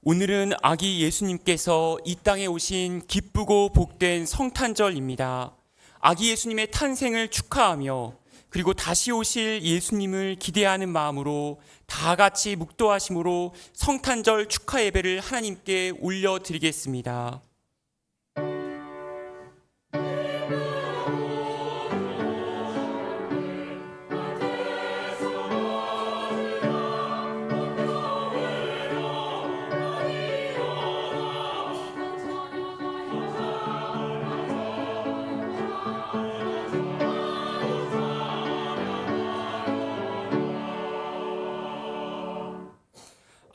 오늘은 아기 예수님께서 이 땅에 오신 기쁘고 복된 성탄절입니다. 아기 예수님의 탄생을 축하하며 그리고 다시 오실 예수님을 기대하는 마음으로 다 같이 묵도하심으로 성탄절 축하 예배를 하나님께 올려드리겠습니다.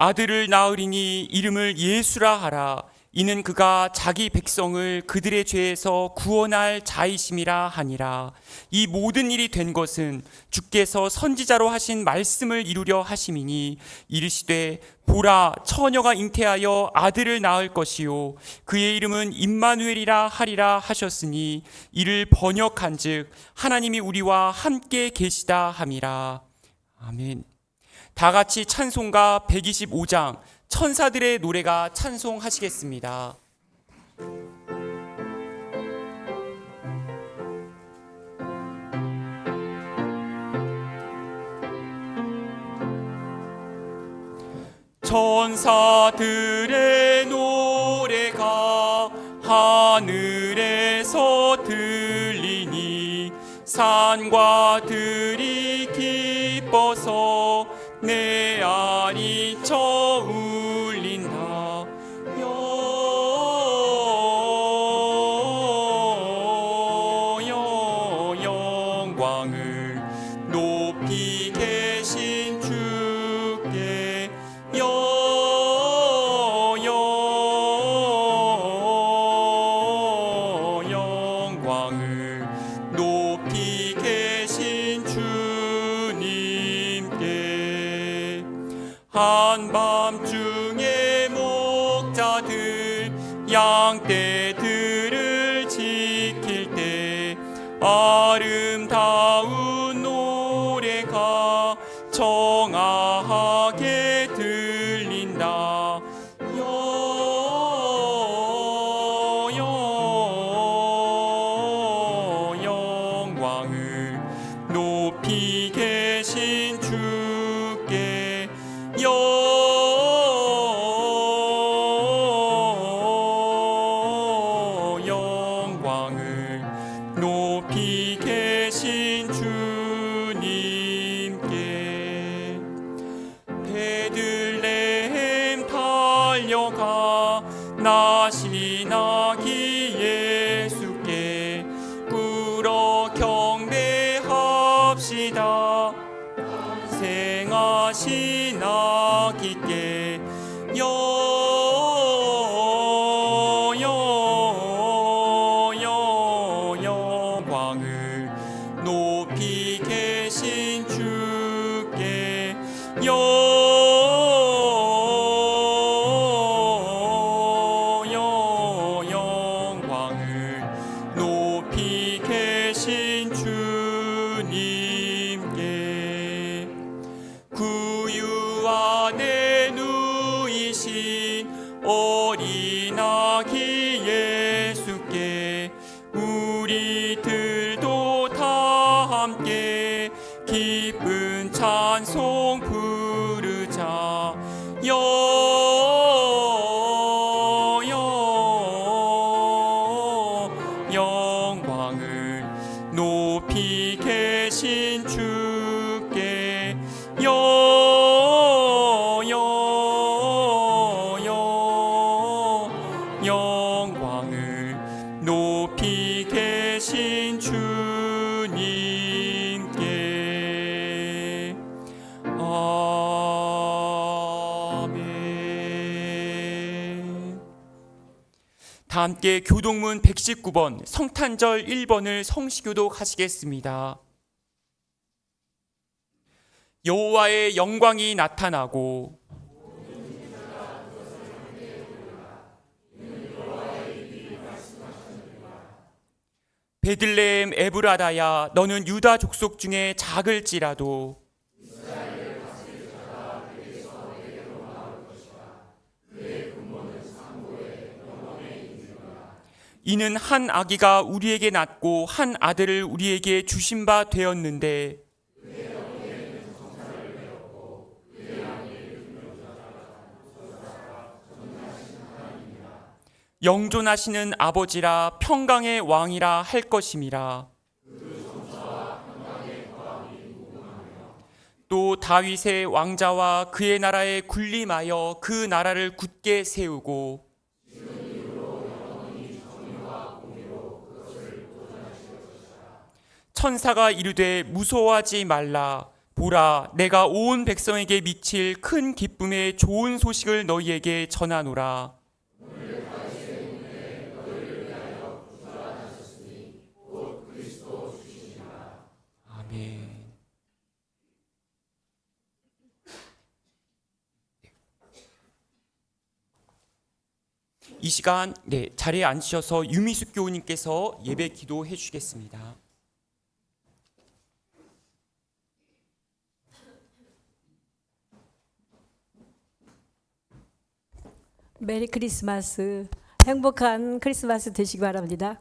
아들을 낳으리니 이름을 예수라 하라. 이는 그가 자기 백성을 그들의 죄에서 구원할 자이심이라 하니라. 이 모든 일이 된 것은 주께서 선지자로 하신 말씀을 이루려 하심이니 이르시되 보라 처녀가 잉태하여 아들을 낳을 것이요 그의 이름은 임마누엘이라 하리라 하셨으니 이를 번역한즉 하나님이 우리와 함께 계시다 함이라. 아멘. 다 같이 찬송가 125장 천사들의 노래가 찬송하시겠습니다. 천사들의 노래가 하늘에서 들리니 산과 들이 기뻐서 내 알이 쳐 울린다. 영광을 높이 계신 주께 영광을 높이 계신 주님께 한밤중에 목자들 양떼들을 지킬 때 아름다운 노래가 청아하게 들린다. 영광을 높이 계신 주께 영광을 높이 계신 주님께 베들레헴 달려가 나신 아기 예수께 꿇어 경배합시다. 생하신 아기께 영광을 높이 계신 주께 영광을 높이 계신 주님께 구유 안에 누이신 어린 아기 예수께 우리들도 다 함께 기쁜 찬송 부르자. 영광을 높이 계신 주께 영광을 높이 계신 주님께 아멘. 다 함께 교동문 119번 성탄절 1번을 성시교독 하시겠습니다. 여호와의 영광이 나타나고 베들레헴 에브라다야 너는 유다 족속 중에 작을지라도 이는 한 아기가 우리에게 낳고 한 아들을 우리에게 주신 바 되었는데 영존하시는 아버지라 평강의 왕이라 할 것임이라. 또 다윗의 왕자와 그의 나라에 군림하여 그 나라를 굳게 세우고 천사가 이르되 무서워하지 말라. 보라, 내가 온 백성에게 미칠 큰 기쁨의 좋은 소식을 너희에게 전하노라. 아멘. 이 시간 자리에 앉으셔서 유미숙 교우님께서 예배 기도해 주시겠습니다. 메리 크리스마스, 행복한 크리스마스 되시기 바랍니다.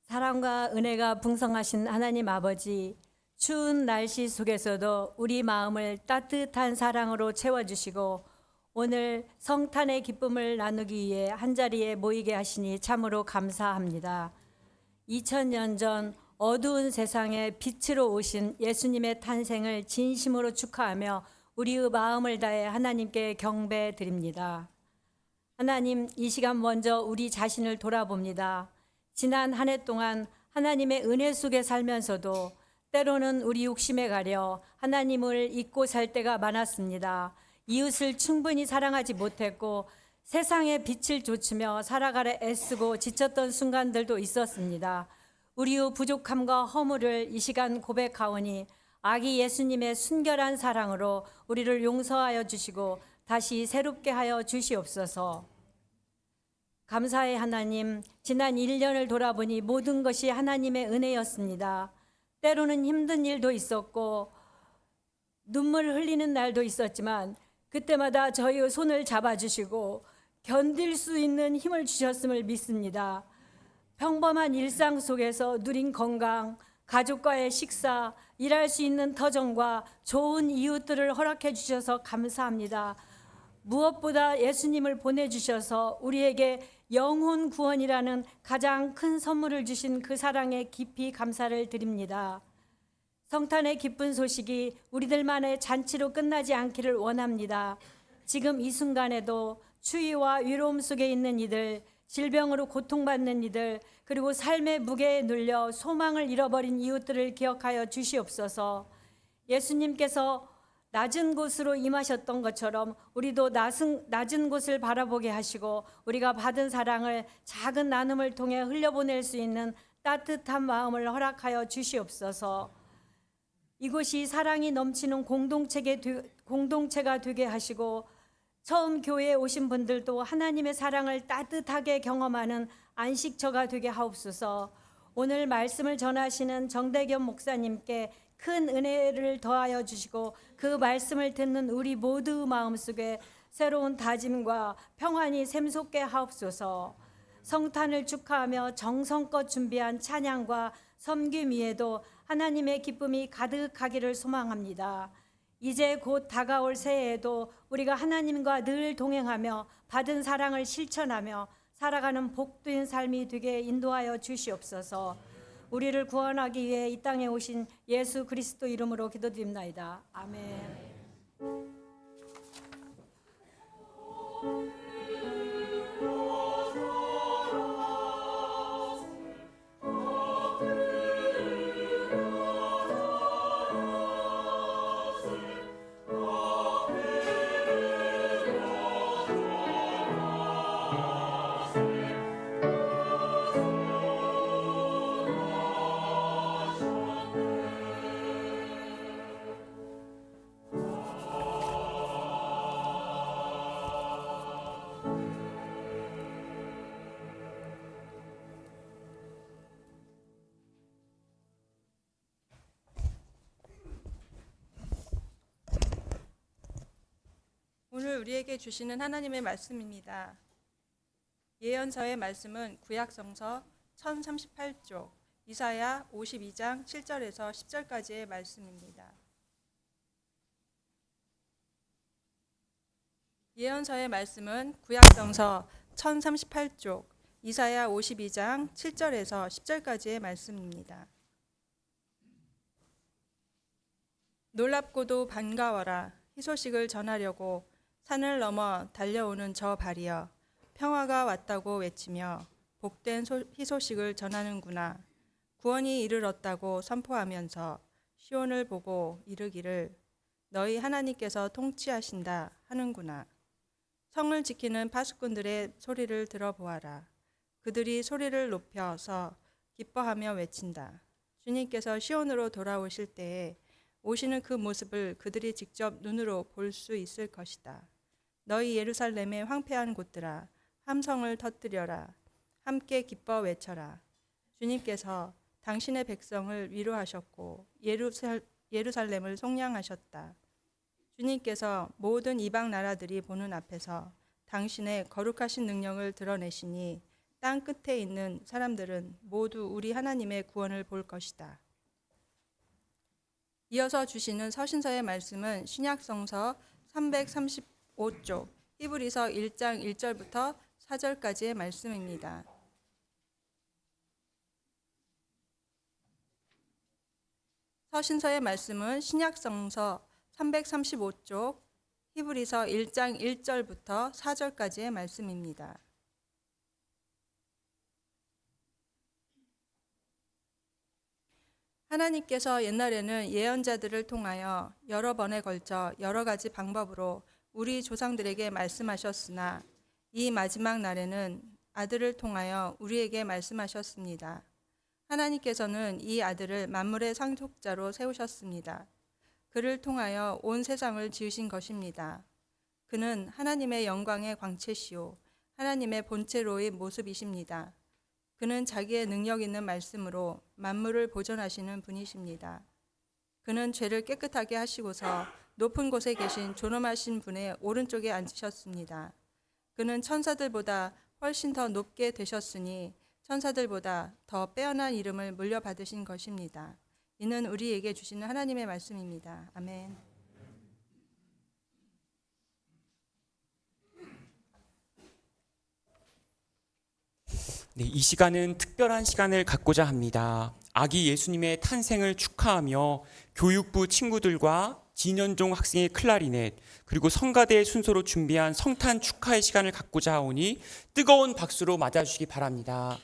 사랑과 은혜가 풍성하신 하나님 아버지, 추운 날씨 속에서도 우리 마음을 따뜻한 사랑으로 채워주시고 오늘 성탄의 기쁨을 나누기 위해 한자리에 모이게 하시니 참으로 감사합니다. 2000년 전 어두운 세상에 빛으로 오신 예수님의 탄생을 진심으로 축하하며 우리의 마음을 다해 하나님께 경배드립니다. 하나님, 이 시간 먼저 우리 자신을 돌아봅니다. 지난 한 해 동안 하나님의 은혜 속에 살면서도 때로는 우리 욕심에 가려 하나님을 잊고 살 때가 많았습니다. 이웃을 충분히 사랑하지 못했고 세상의 빛을 좇으며 살아가려 애쓰고 지쳤던 순간들도 있었습니다. 우리의 부족함과 허물을 이 시간 고백하오니 아기 예수님의 순결한 사랑으로 우리를 용서하여 주시고 다시 새롭게 하여 주시옵소서. 감사의 하나님, 지난 1년을 돌아보니 모든 것이 하나님의 은혜였습니다. 때로는 힘든 일도 있었고 눈물을 흘리는 날도 있었지만 그때마다 저희의 손을 잡아주시고 견딜 수 있는 힘을 주셨음을 믿습니다. 평범한 일상 속에서 누린 건강, 가족과의 식사, 일할 수 있는 터전과 좋은 이웃들을 허락해 주셔서 감사합니다. 무엇보다 예수님을 보내주셔서 우리에게 영혼 구원이라는 가장 큰 선물을 주신 그 사랑에 깊이 감사를 드립니다. 성탄의 기쁜 소식이 우리들만의 잔치로 끝나지 않기를 원합니다. 지금 이 순간에도 추위와 위로움 속에 있는 이들, 질병으로 고통받는 이들, 그리고 삶의 무게에 눌려 소망을 잃어버린 이웃들을 기억하여 주시옵소서. 예수님께서 낮은 곳으로 임하셨던 것처럼 우리도 낮은 곳을 바라보게 하시고 우리가 받은 사랑을 작은 나눔을 통해 흘려보낼 수 있는 따뜻한 마음을 허락하여 주시옵소서. 이곳이 사랑이 넘치는 공동체가 되게 하시고 처음 교회에 오신 분들도 하나님의 사랑을 따뜻하게 경험하는 안식처가 되게 하옵소서. 오늘 말씀을 전하시는 정대겸 목사님께 큰 은혜를 더하여 주시고 그 말씀을 듣는 우리 모두 마음속에 새로운 다짐과 평안이 샘솟게 하옵소서. 성탄을 축하하며 정성껏 준비한 찬양과 섬김 위에도 하나님의 기쁨이 가득하기를 소망합니다. 이제 곧 다가올 새해에도 우리가 하나님과 늘 동행하며 받은 사랑을 실천하며 살아가는 복된 삶이 되게 인도하여 주시옵소서. 우리를 구원하기 위해 이 땅에 오신 예수 그리스도 이름으로 기도드립나이다. 아멘. 우리에게 주시는 하나님의 말씀입니다. 예언서의 말씀은 구약성서 1038쪽, 이사야 52장 7절에서 10절까지의 말씀입니다. 예언서의 말씀은 구약성서 1038쪽, 이사야 52장 7절에서 10절까지의 말씀입니다. 놀랍고도 반가워라. 희소식을 전하려고 산을 넘어 달려오는 저 발이여, 평화가 왔다고 외치며 복된 희소식을 전하는구나. 구원이 이르렀다고 선포하면서 시온을 보고 이르기를 너희 하나님께서 통치하신다 하는구나. 성을 지키는 파수꾼들의 소리를 들어보아라. 그들이 소리를 높여서 기뻐하며 외친다. 주님께서 시온으로 돌아오실 때에 오시는 그 모습을 그들이 직접 눈으로 볼 수 있을 것이다. 너희 예루살렘의 황폐한 곳들아, 함성을 터뜨려라. 함께 기뻐 외쳐라. 주님께서 당신의 백성을 위로하셨고 예루살렘을 속량하셨다. 주님께서 모든 이방 나라들이 보는 앞에서 당신의 거룩하신 능력을 드러내시니 땅 끝에 있는 사람들은 모두 우리 하나님의 구원을 볼 것이다. 이어서 주시는 서신서의 말씀은 신약성서 335쪽 히브리서 1장 1절부터 4절까지의 말씀입니다. 서신서의 말씀은 신약성서 335쪽 히브리서 1장 1절부터 4절까지의 말씀입니다. 하나님께서 옛날에는 예언자들을 통하여 여러 번에 걸쳐 여러 가지 방법으로 우리 조상들에게 말씀하셨으나 이 마지막 날에는 아들을 통하여 우리에게 말씀하셨습니다. 하나님께서는 이 아들을 만물의 상속자로 세우셨습니다. 그를 통하여 온 세상을 지으신 것입니다. 그는 하나님의 영광의 광채시오 하나님의 본체로의 모습이십니다. 그는 자기의 능력 있는 말씀으로 만물을 보존하시는 분이십니다. 그는 죄를 깨끗하게 하시고서 높은 곳에 계신 존엄하신 분의 오른쪽에 앉으셨습니다. 그는 천사들보다 훨씬 더 높게 되셨으니 천사들보다 더 빼어난 이름을 물려받으신 것입니다. 이는 우리에게 주시는 하나님의 말씀입니다. 아멘. 네, 이 시간은 특별한 시간을 갖고자 합니다. 아기 예수님의 탄생을 축하하며 교육부 친구들과 진현종 학생의 클라리넷 그리고 성가대의 순서로 준비한 성탄 축하의 시간을 갖고자 하오니 뜨거운 박수로 맞아주시기 바랍니다.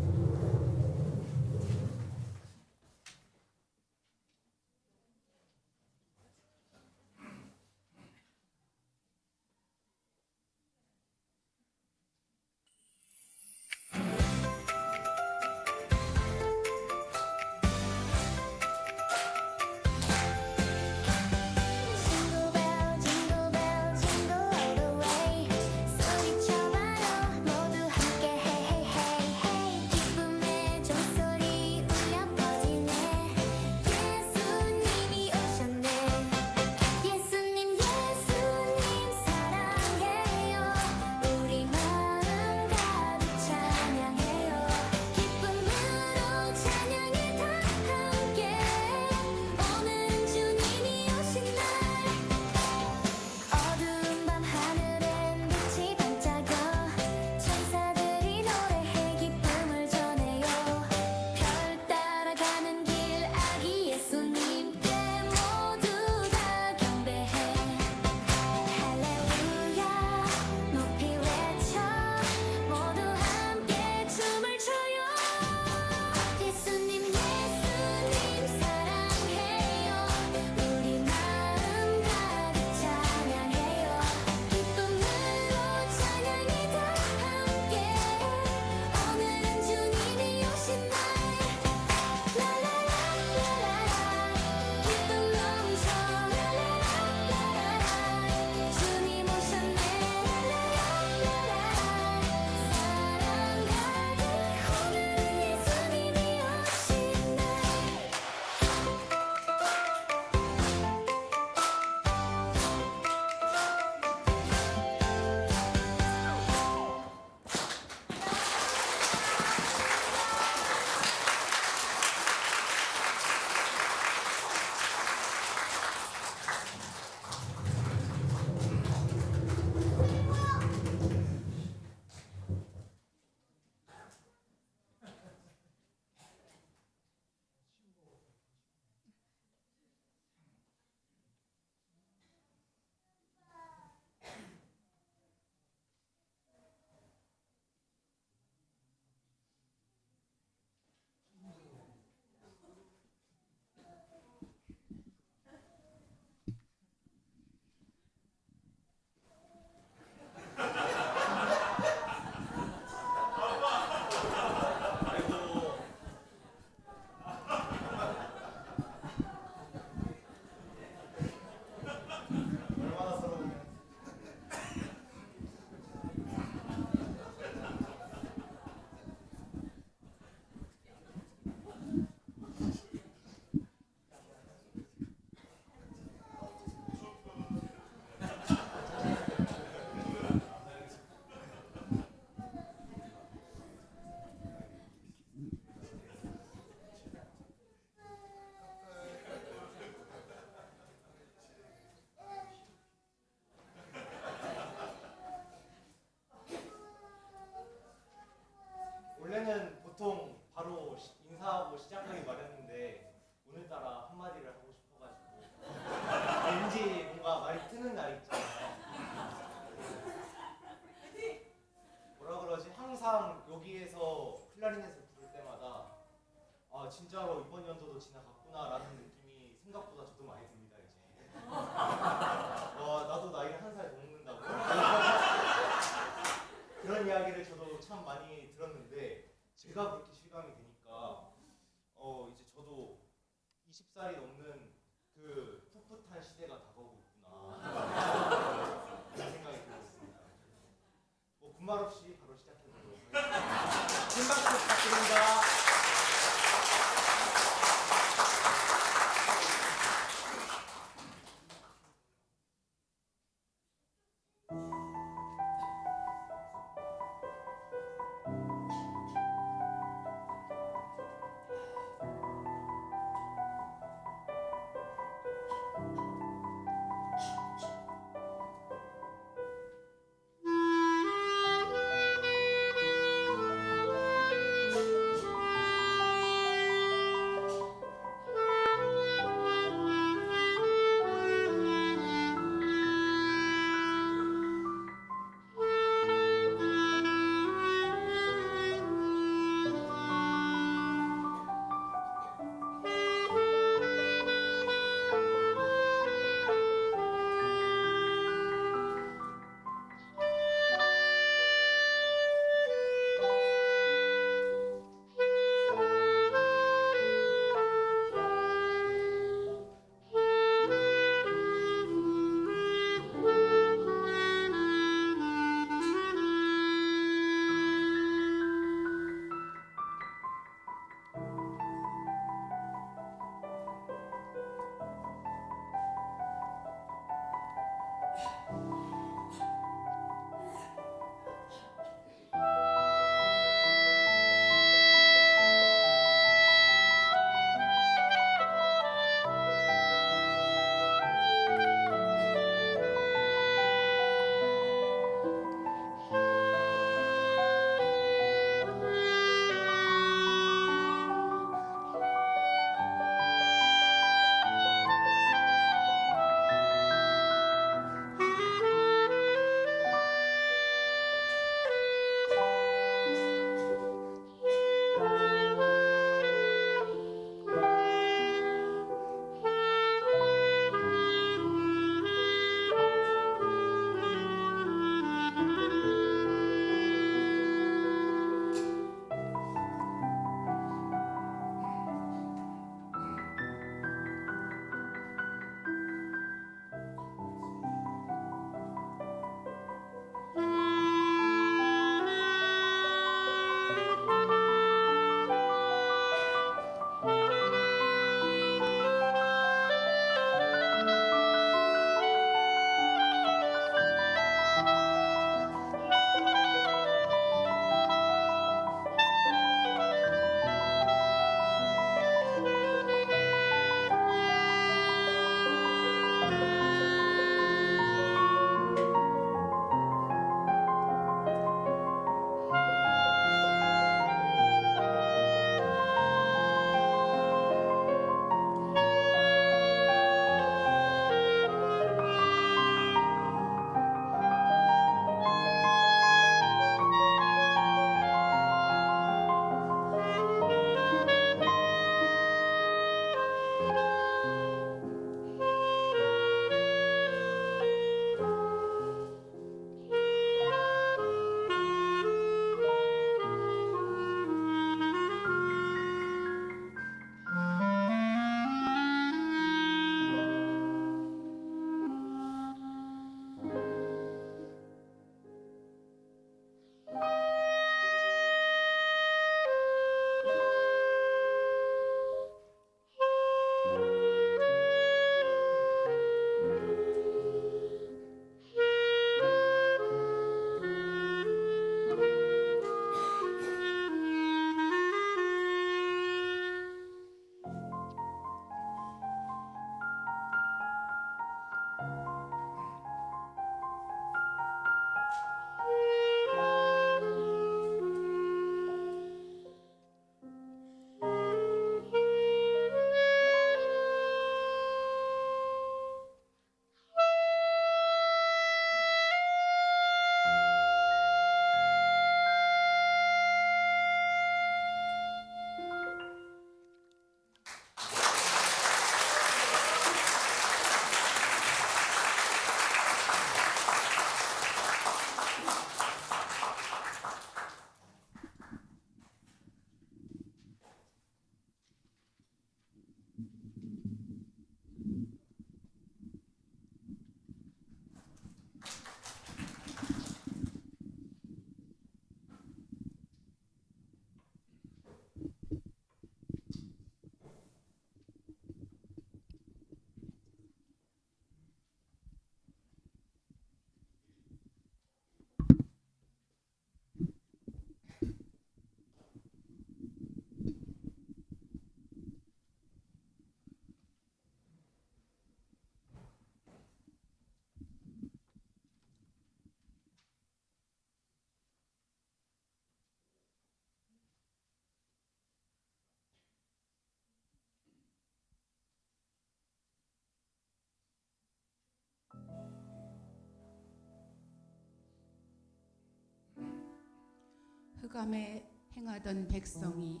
흑암에 행하던 백성이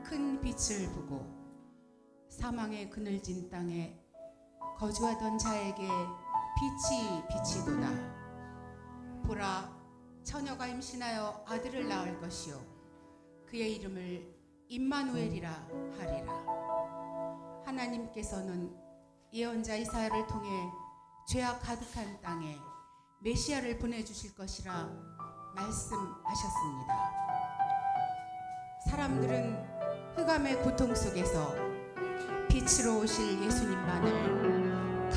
큰 빛을 보고 사망의 그늘진 땅에 거주하던 자에게 빛이 비치도다. 보라, 처녀가 임신하여 아들을 낳을 것이요 그의 이름을 임마누엘이라 하리라. 하나님께서는 예언자 이사야를 통해 죄악 가득한 땅에 메시아를 보내주실 것이라 말씀하셨습니다. 사람들은 흑암의 고통 속에서 빛으로 오실 예수님만을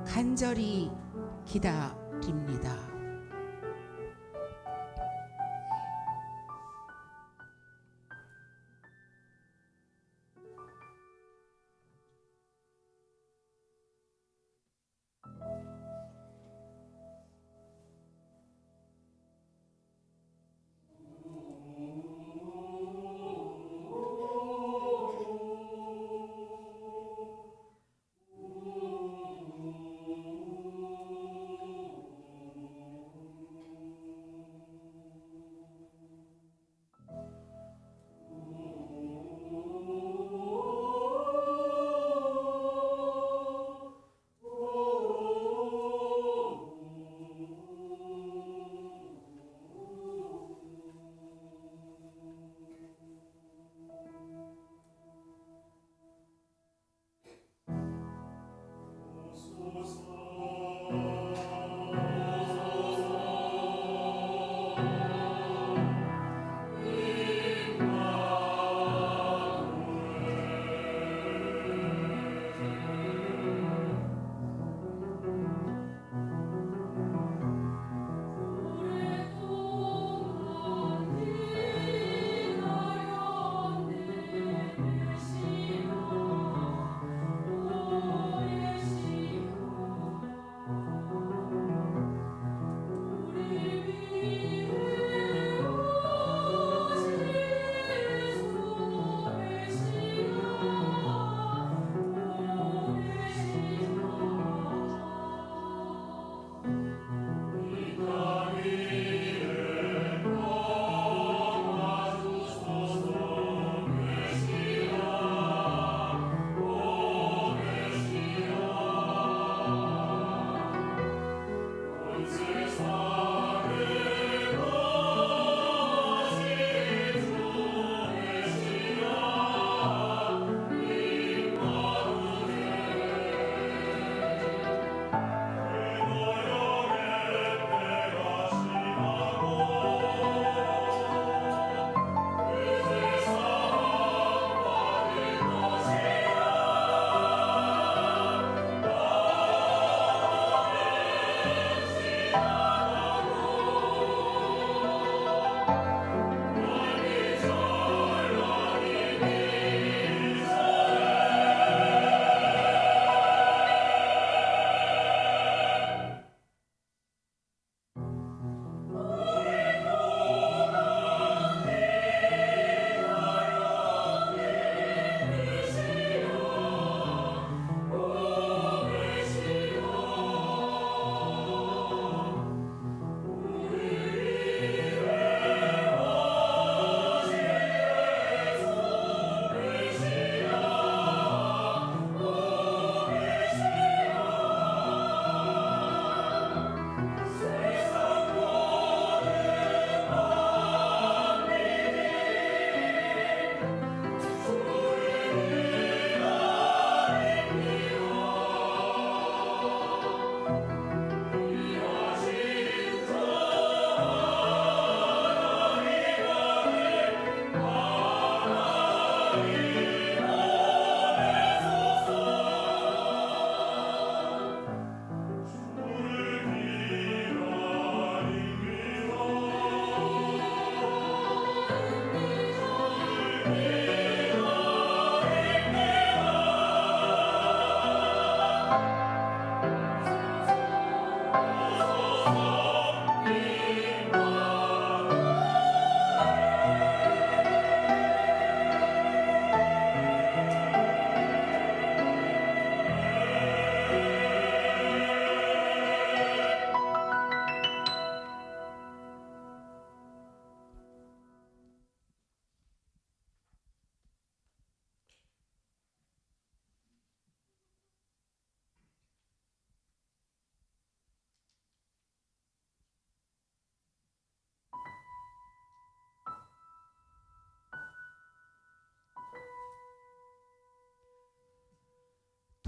간절히 기다립니다.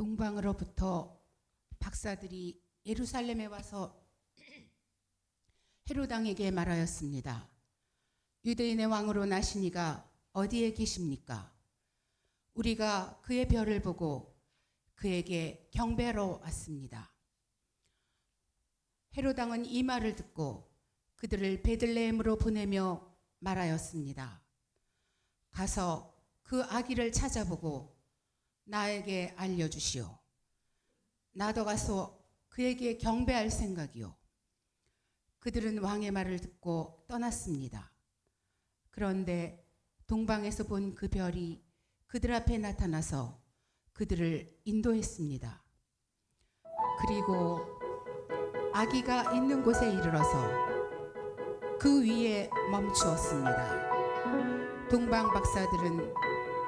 동방으로부터 박사들이 예루살렘에 와서 헤로당에게 말하였습니다. 유대인의 왕으로 나시니가 어디에 계십니까? 우리가 그의 별을 보고 그에게 경배하러 왔습니다. 헤로당은 이 말을 듣고 그들을 베들레헴으로 보내며 말하였습니다. 가서 그 아기를 찾아보고 나에게 알려주시오. 나도 가서 그에게 경배할 생각이요. 그들은 왕의 말을 듣고 떠났습니다. 그런데 동방에서 본 그 별이 그들 앞에 나타나서 그들을 인도했습니다. 그리고 아기가 있는 곳에 이르러서 그 위에 멈추었습니다. 동방 박사들은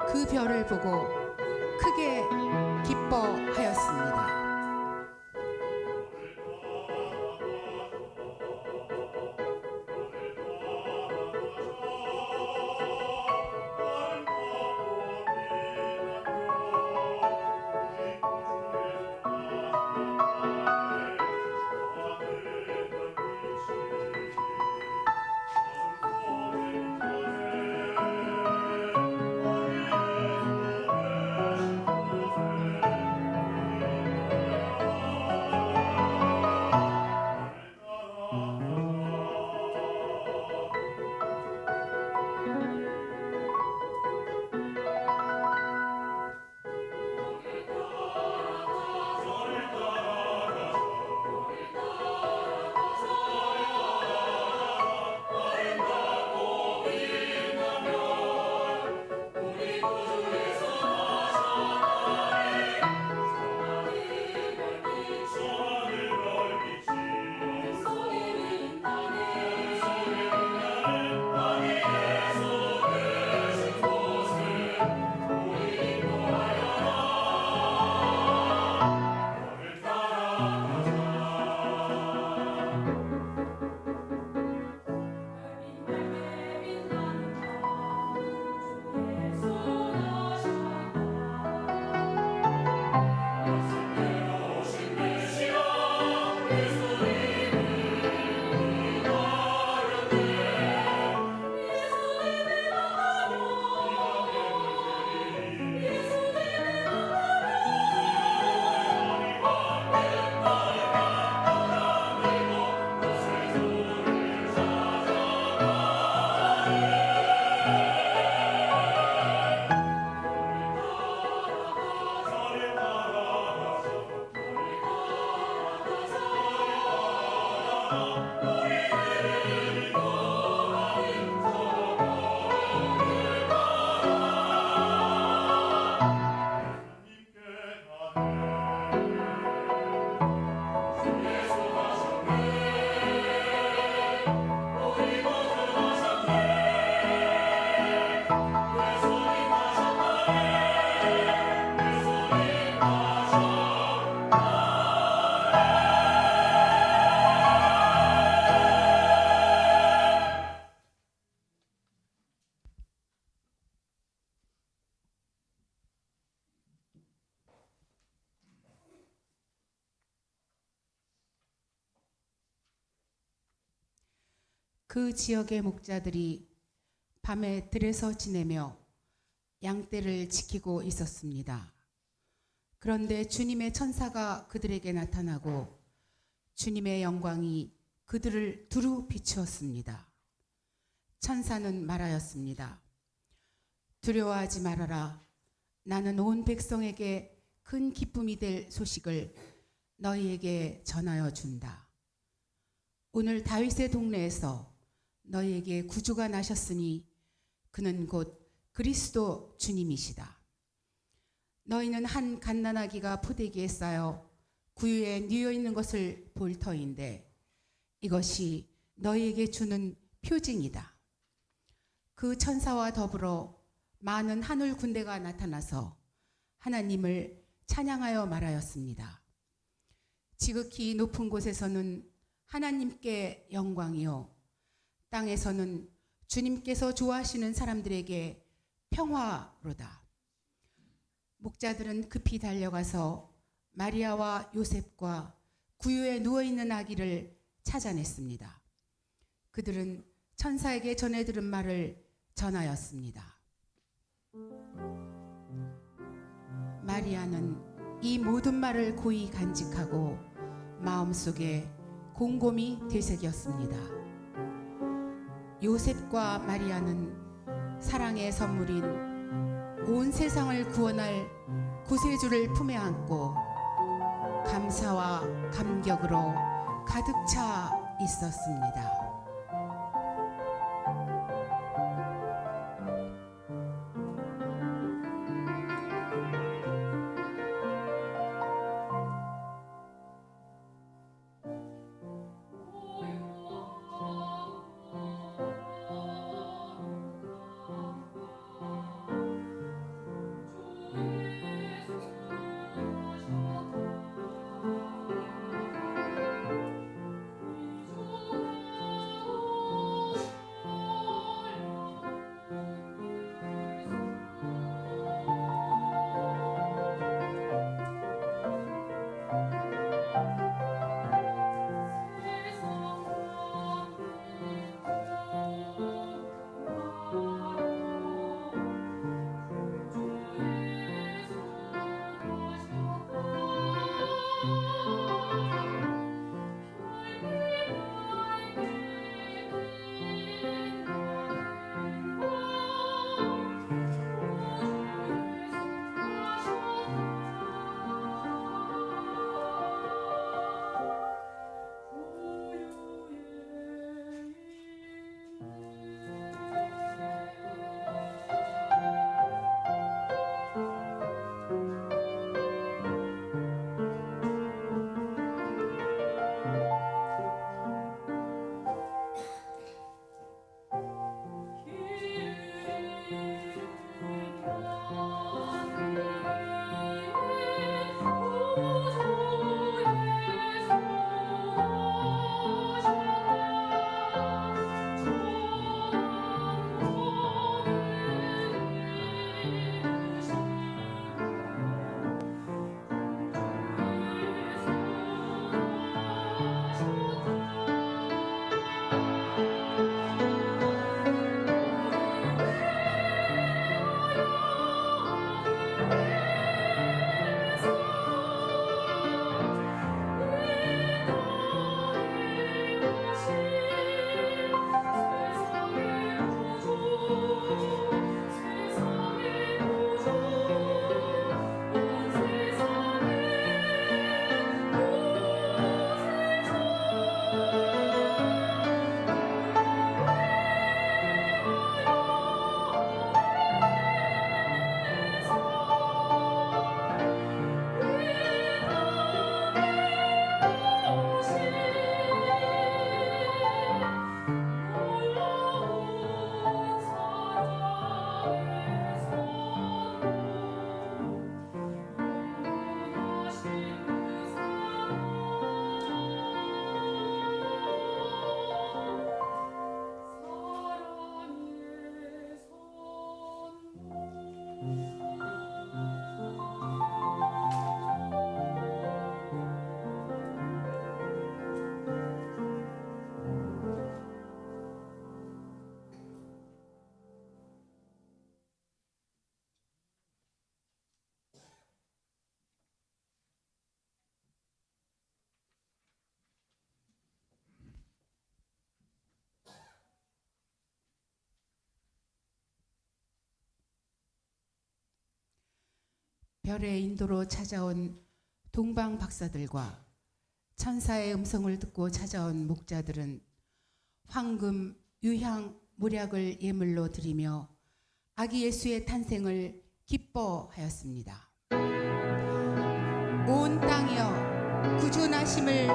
그 별을 보고 크게 기뻐하였습니다. 그 지역의 목자들이 밤에 들에서 지내며 양떼를 지키고 있었습니다. 그런데 주님의 천사가 그들에게 나타나고 주님의 영광이 그들을 두루 비추었습니다. 천사는 말하였습니다. 두려워하지 말아라. 나는 온 백성에게 큰 기쁨이 될 소식을 너희에게 전하여 준다. 오늘 다윗의 동네에서 너희에게 구주가 나셨으니 그는 곧 그리스도 주님이시다. 너희는 한 갓난아기가 포대기에 쌓여 구유에 뉘어 있는 것을 볼 터인데 이것이 너희에게 주는 표징이다. 그 천사와 더불어 많은 하늘 군대가 나타나서 하나님을 찬양하여 말하였습니다. 지극히 높은 곳에서는 하나님께 영광이요 땅에서는 주님께서 좋아하시는 사람들에게 평화로다. 목자들은 급히 달려가서 마리아와 요셉과 구유에 누워있는 아기를 찾아냈습니다. 그들은 천사에게 전해 들은 말을 전하였습니다. 마리아는 이 모든 말을 고이 간직하고 마음속에 곰곰이 되새겼습니다. 요셉과 마리아는 사랑의 선물인 온 세상을 구원할 구세주를 품에 안고 감사와 감격으로 가득 차 있었습니다. 별의 인도로 찾아온 동방 박사들과 천사의 음성을 듣고 찾아온 목자들은 황금, 유향, 모략을 예물로 드리며 아기 예수의 탄생을 기뻐하였습니다. 온 땅이여 구주나심을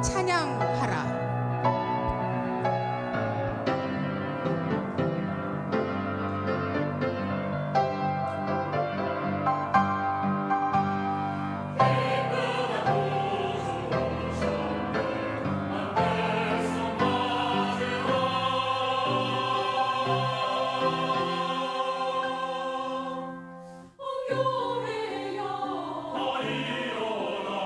찬양하라. 나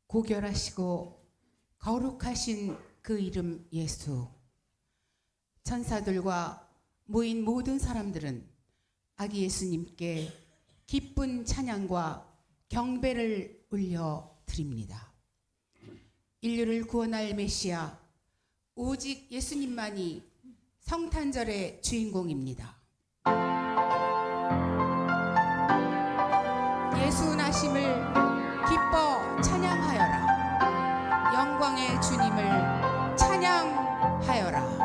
고결하시고 거룩하신 그 이름 예수. 천사들과 모인 모든 사람들은 아기 예수님께 기쁜 찬양과 경배를 올려 드립니다. 인류를 구원할 메시아 오직 예수님만이 성탄절의 주인공입니다. 예수 나심을 기뻐 찬양하여라. 영광의 주님을 찬양하여라.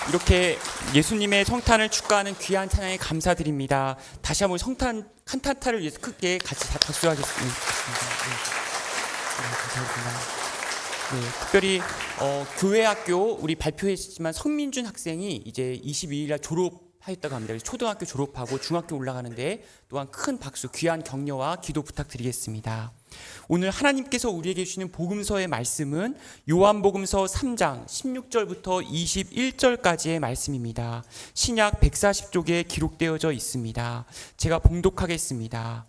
이렇게 예수님의 성탄을 축가하는 귀한 찬양에 감사드립니다. 다시 한번 성탄 칸타타를 위해서 크게 같이 박수하겠습니다. 감사합니다. 네, 특별히 교회학교 우리 발표했지만 성민준 학생이 이제 22일 날 졸업하였다고 합니다. 그래서 초등학교 졸업하고 중학교 올라가는데 또한 큰 박수, 귀한 격려와 기도 부탁드리겠습니다. 오늘 하나님께서 우리에게 주시는 복음서의 말씀은 요한복음서 3장 16절부터 21절까지의 말씀입니다. 신약 140쪽에 기록되어져 있습니다. 제가 봉독하겠습니다.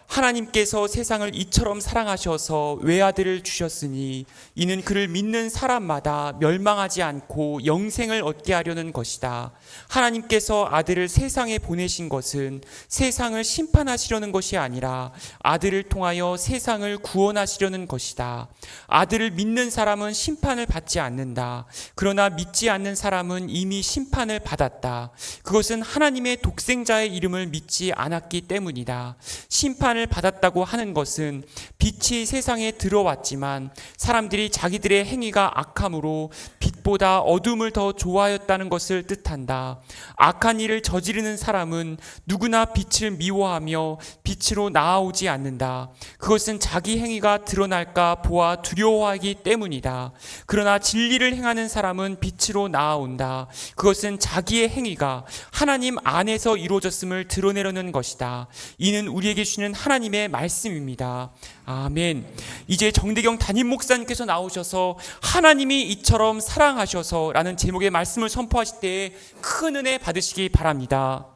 하나님께서 세상을 이처럼 사랑하셔서 외아들을 주셨으니 이는 그를 믿는 사람마다 멸망하지 않고 영생을 얻게 하려는 것이다. 하나님께서 아들을 세상에 보내신 것은 세상을 심판하시려는 것이 아니라 아들을 통하여 세상을 구원하시려는 것이다. 아들을 믿는 사람은 심판을 받지 않는다. 그러나 믿지 않는 사람은 이미 심판을 받았다. 그것은 하나님의 독생자의 이름을 믿지 않았기 때문이다. 심판을 받았다고 하는 것은 빛이 세상에 들어왔지만 사람들이 자기들의 행위가 악함으로 빛보다 어둠을 더 좋아하였다는 것을 뜻한다. 악한 일을 저지르는 사람은 누구나 빛을 미워하며 빛으로 나아오지 않는다. 그것은 자기 행위가 드러날까 보아 두려워하기 때문이다. 그러나 진리를 행하는 사람은 빛으로 나아온다. 그것은 자기의 행위가 하나님 안에서 이루어졌음을 드러내려는 것이다. 이는 우리에게 주시는 하나님의 말씀입니다. 아멘. 이제 정대경 담임 목사님께서 나오셔서 하나님이 이처럼 사랑하셔서 라는 제목의 말씀을 선포하실 때에 큰 은혜 받으시기 바랍니다.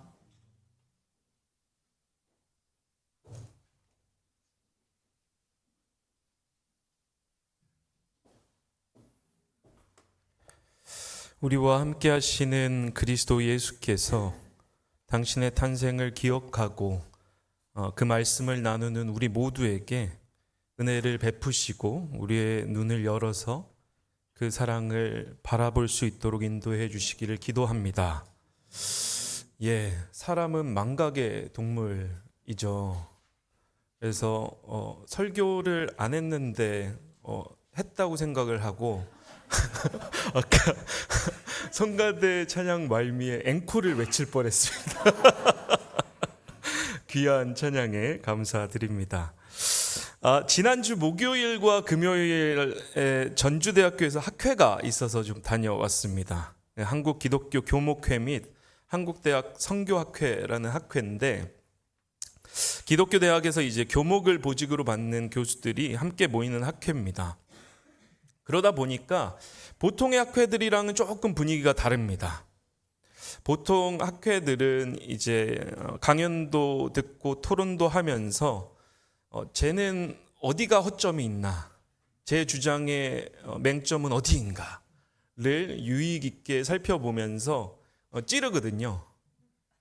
우리와 함께 하시는 그리스도 예수께서 당신의 탄생을 기억하고 그 말씀을 나누는 우리 모두에게 은혜를 베푸시고 우리의 눈을 열어서 그 사랑을 바라볼 수 있도록 인도해 주시기를 기도합니다. 사람은 망각의 동물이죠. 그래서 설교를 안 했는데 했다고 생각을 하고 아까 성가대 찬양 말미에 앵콜을 외칠 뻔했습니다. 귀한 찬양에 감사드립니다. 지난주 목요일과 금요일에 전주대학교에서 학회가 있어서 좀 다녀왔습니다. 한국 기독교 교목회 및 한국대학 선교학회라는 학회인데 기독교 대학에서 이제 교목을 보직으로 받는 교수들이 함께 모이는 학회입니다. 그러다 보니까 보통의 학회들이랑은 조금 분위기가 다릅니다. 보통 학회들은 이제 강연도 듣고 토론도 하면서 쟤는 어디가 허점이 있나, 제 주장의 맹점은 어디인가를 유익 있게 살펴보면서 찌르거든요.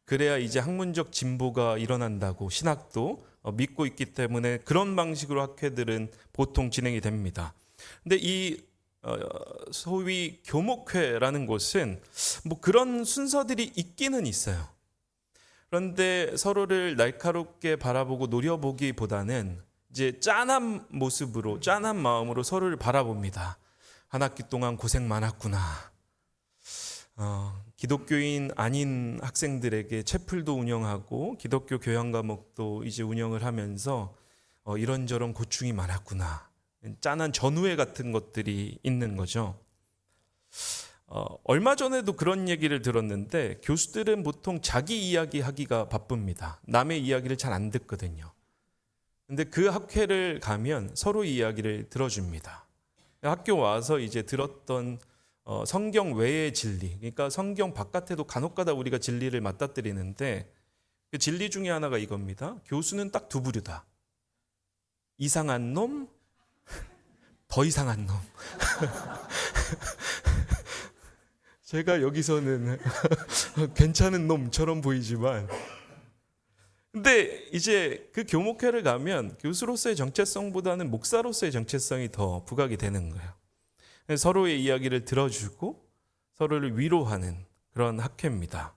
그래야 이제 학문적 진보가 일어난다고 신학도 믿고 있기 때문에 그런 방식으로 학회들은 보통 진행이 됩니다. 근데 이 소위 교목회라는 곳은 뭐 그런 순서들이 있기는 있어요. 그런데 서로를 날카롭게 바라보고 노려보기보다는 이제 짠한 모습으로, 짠한 마음으로 서로를 바라봅니다. 한 학기 동안 고생 많았구나. 기독교인 아닌 학생들에게 채플도 운영하고 기독교 교양 과목도 이제 운영을 하면서 이런저런 고충이 많았구나. 짠한 전우회 같은 것들이 있는 거죠. 얼마 전에도 그런 얘기를 들었는데 교수들은 보통 자기 이야기 하기가 바쁩니다. 남의 이야기를 잘 안 듣거든요. 근데 그 학회를 가면 서로 이야기를 들어줍니다. 학교 와서 이제 들었던 성경 외의 진리, 그러니까 성경 바깥에도 간혹가다 우리가 진리를 맞닥뜨리는데 그 진리 중에 하나가 이겁니다. 교수는 딱 두 부류다. 이상한 놈, 더 이상한 놈. 제가 여기서는 괜찮은 놈처럼 보이지만 근데 이제 그 교목회를 가면 교수로서의 정체성보다는 목사로서의 정체성이 더 부각이 되는 거예요. 서로의 이야기를 들어주고 서로를 위로하는 그런 학회입니다.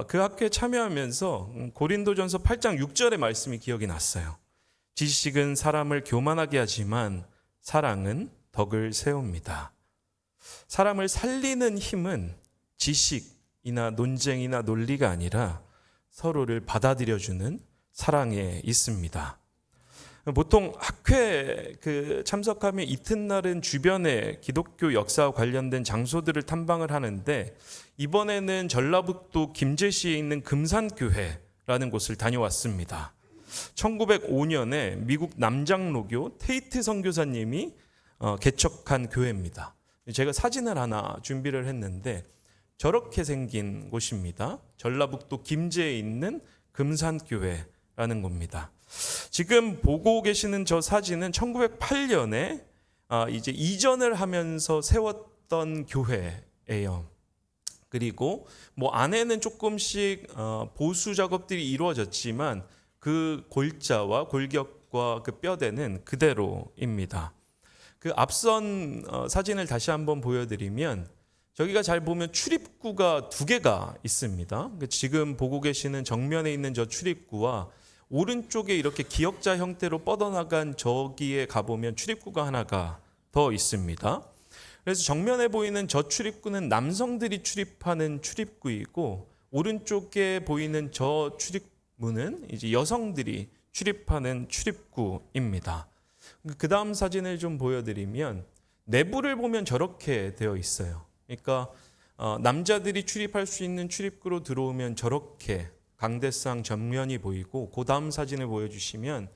그 학회에 참여하면서 고린도전서 8장 6절의 말씀이 기억이 났어요. 지식은 사람을 교만하게 하지만 사랑은 덕을 세웁니다. 사람을 살리는 힘은 지식이나 논쟁이나 논리가 아니라 서로를 받아들여주는 사랑에 있습니다. 보통 학회 참석하면 이튿날은 주변의 기독교 역사와 관련된 장소들을 탐방을 하는데 이번에는 전라북도 김제시에 있는 금산교회라는 곳을 다녀왔습니다. 1905년에 미국 남장로교 테이트 선교사님이 개척한 교회입니다. 제가 사진을 하나 준비를 했는데 저렇게 생긴 곳입니다. 전라북도 김제에 있는 금산교회라는 겁니다. 지금 보고 계시는 저 사진은 1908년에 이제 이전을 하면서 세웠던 교회예요. 그리고 뭐 안에는 조금씩 보수 작업들이 이루어졌지만 그 골자와 골격과 그 뼈대는 그대로입니다. 그 앞선 사진을 다시 한번 보여드리면 저기가 잘 보면 출입구가 두 개가 있습니다. 지금 보고 계시는 정면에 있는 저 출입구와 오른쪽에 이렇게 기역자 형태로 뻗어나간 저기에 가보면 출입구가 하나가 더 있습니다. 그래서 정면에 보이는 저 출입구는 남성들이 출입하는 출입구이고 오른쪽에 보이는 저 출입문은 이제 여성들이 출입하는 출입구입니다. 그 다음 사진을 좀 보여드리면 내부를 보면 저렇게 되어 있어요. 그러니까 남자들이 출입할 수 있는 출입구로 들어오면 저렇게 강대상 전면이 보이고 그 다음 사진을 보여주시면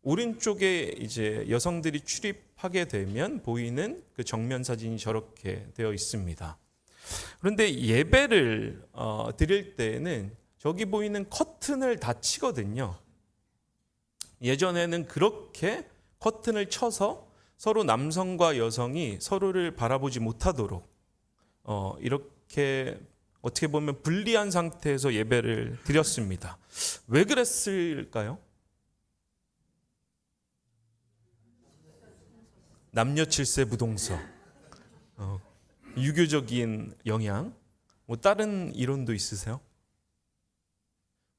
오른쪽에 이제 여성들이 출입하게 되면 보이는 그 정면 사진이 저렇게 되어 있습니다. 그런데 예배를 드릴 때에는 저기 보이는 커튼을 다 치거든요. 예전에는 그렇게 커튼을 쳐서 서로 남성과 여성이 서로를 바라보지 못하도록 이렇게 어떻게 보면 분리한 상태에서 예배를 드렸습니다. 왜 그랬을까요? 남녀 칠세 부동서, 유교적인 영향, 뭐 다른 이론도 있으세요?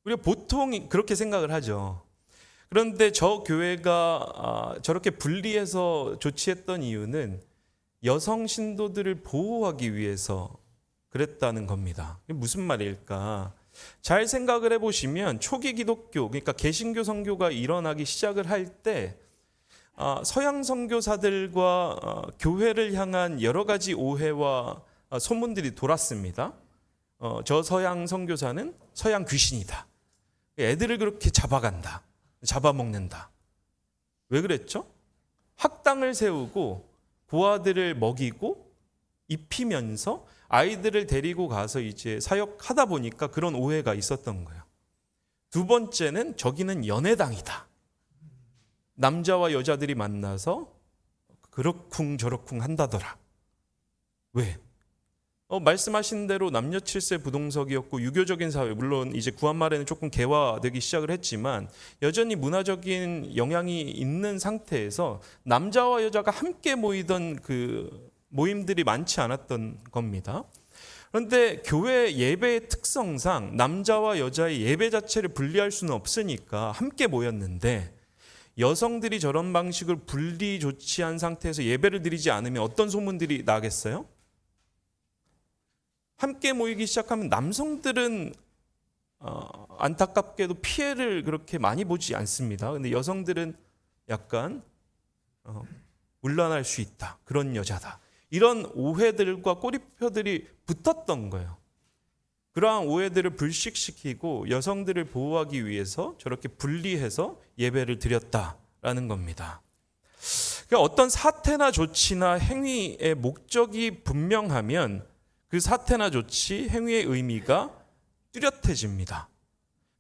우리가 보통 그렇게 생각을 하죠. 그런데 저 교회가 저렇게 분리해서 조치했던 이유는 여성 신도들을 보호하기 위해서 그랬다는 겁니다. 무슨 말일까? 잘 생각을 해보시면 초기 기독교, 그러니까 개신교 선교가 일어나기 시작을 할 때 서양 선교사들과 교회를 향한 여러 가지 오해와 소문들이 돌았습니다. 저 서양 선교사는 서양 귀신이다. 애들을 그렇게 잡아간다. 잡아먹는다. 왜 그랬죠? 학당을 세우고 고아들을 먹이고 입히면서 아이들을 데리고 가서 이제 사역하다 보니까 그런 오해가 있었던 거예요. 두 번째는 저기는 연애당이다. 남자와 여자들이 만나서 그렇쿵 저렇쿵 한다더라. 왜? 말씀하신 대로 남녀 칠세 부동석이었고 유교적인 사회, 물론 이제 구한 말에는 조금 개화되기 시작을 했지만 여전히 문화적인 영향이 있는 상태에서 남자와 여자가 함께 모이던 그 모임들이 많지 않았던 겁니다. 그런데 교회 예배의 특성상 남자와 여자의 예배 자체를 분리할 수는 없으니까 함께 모였는데 여성들이 저런 방식을 분리 조치한 상태에서 예배를 드리지 않으면 어떤 소문들이 나겠어요? 함께 모이기 시작하면 남성들은 안타깝게도 피해를 그렇게 많이 보지 않습니다. 근데 여성들은 약간 물러날 수 있다. 그런 여자다. 이런 오해들과 꼬리표들이 붙었던 거예요. 그러한 오해들을 불식시키고 여성들을 보호하기 위해서 저렇게 분리해서 예배를 드렸다라는 겁니다. 그러니까 어떤 사태나 조치나 행위의 목적이 분명하면 그 사태나 조치, 행위의 의미가 뚜렷해집니다.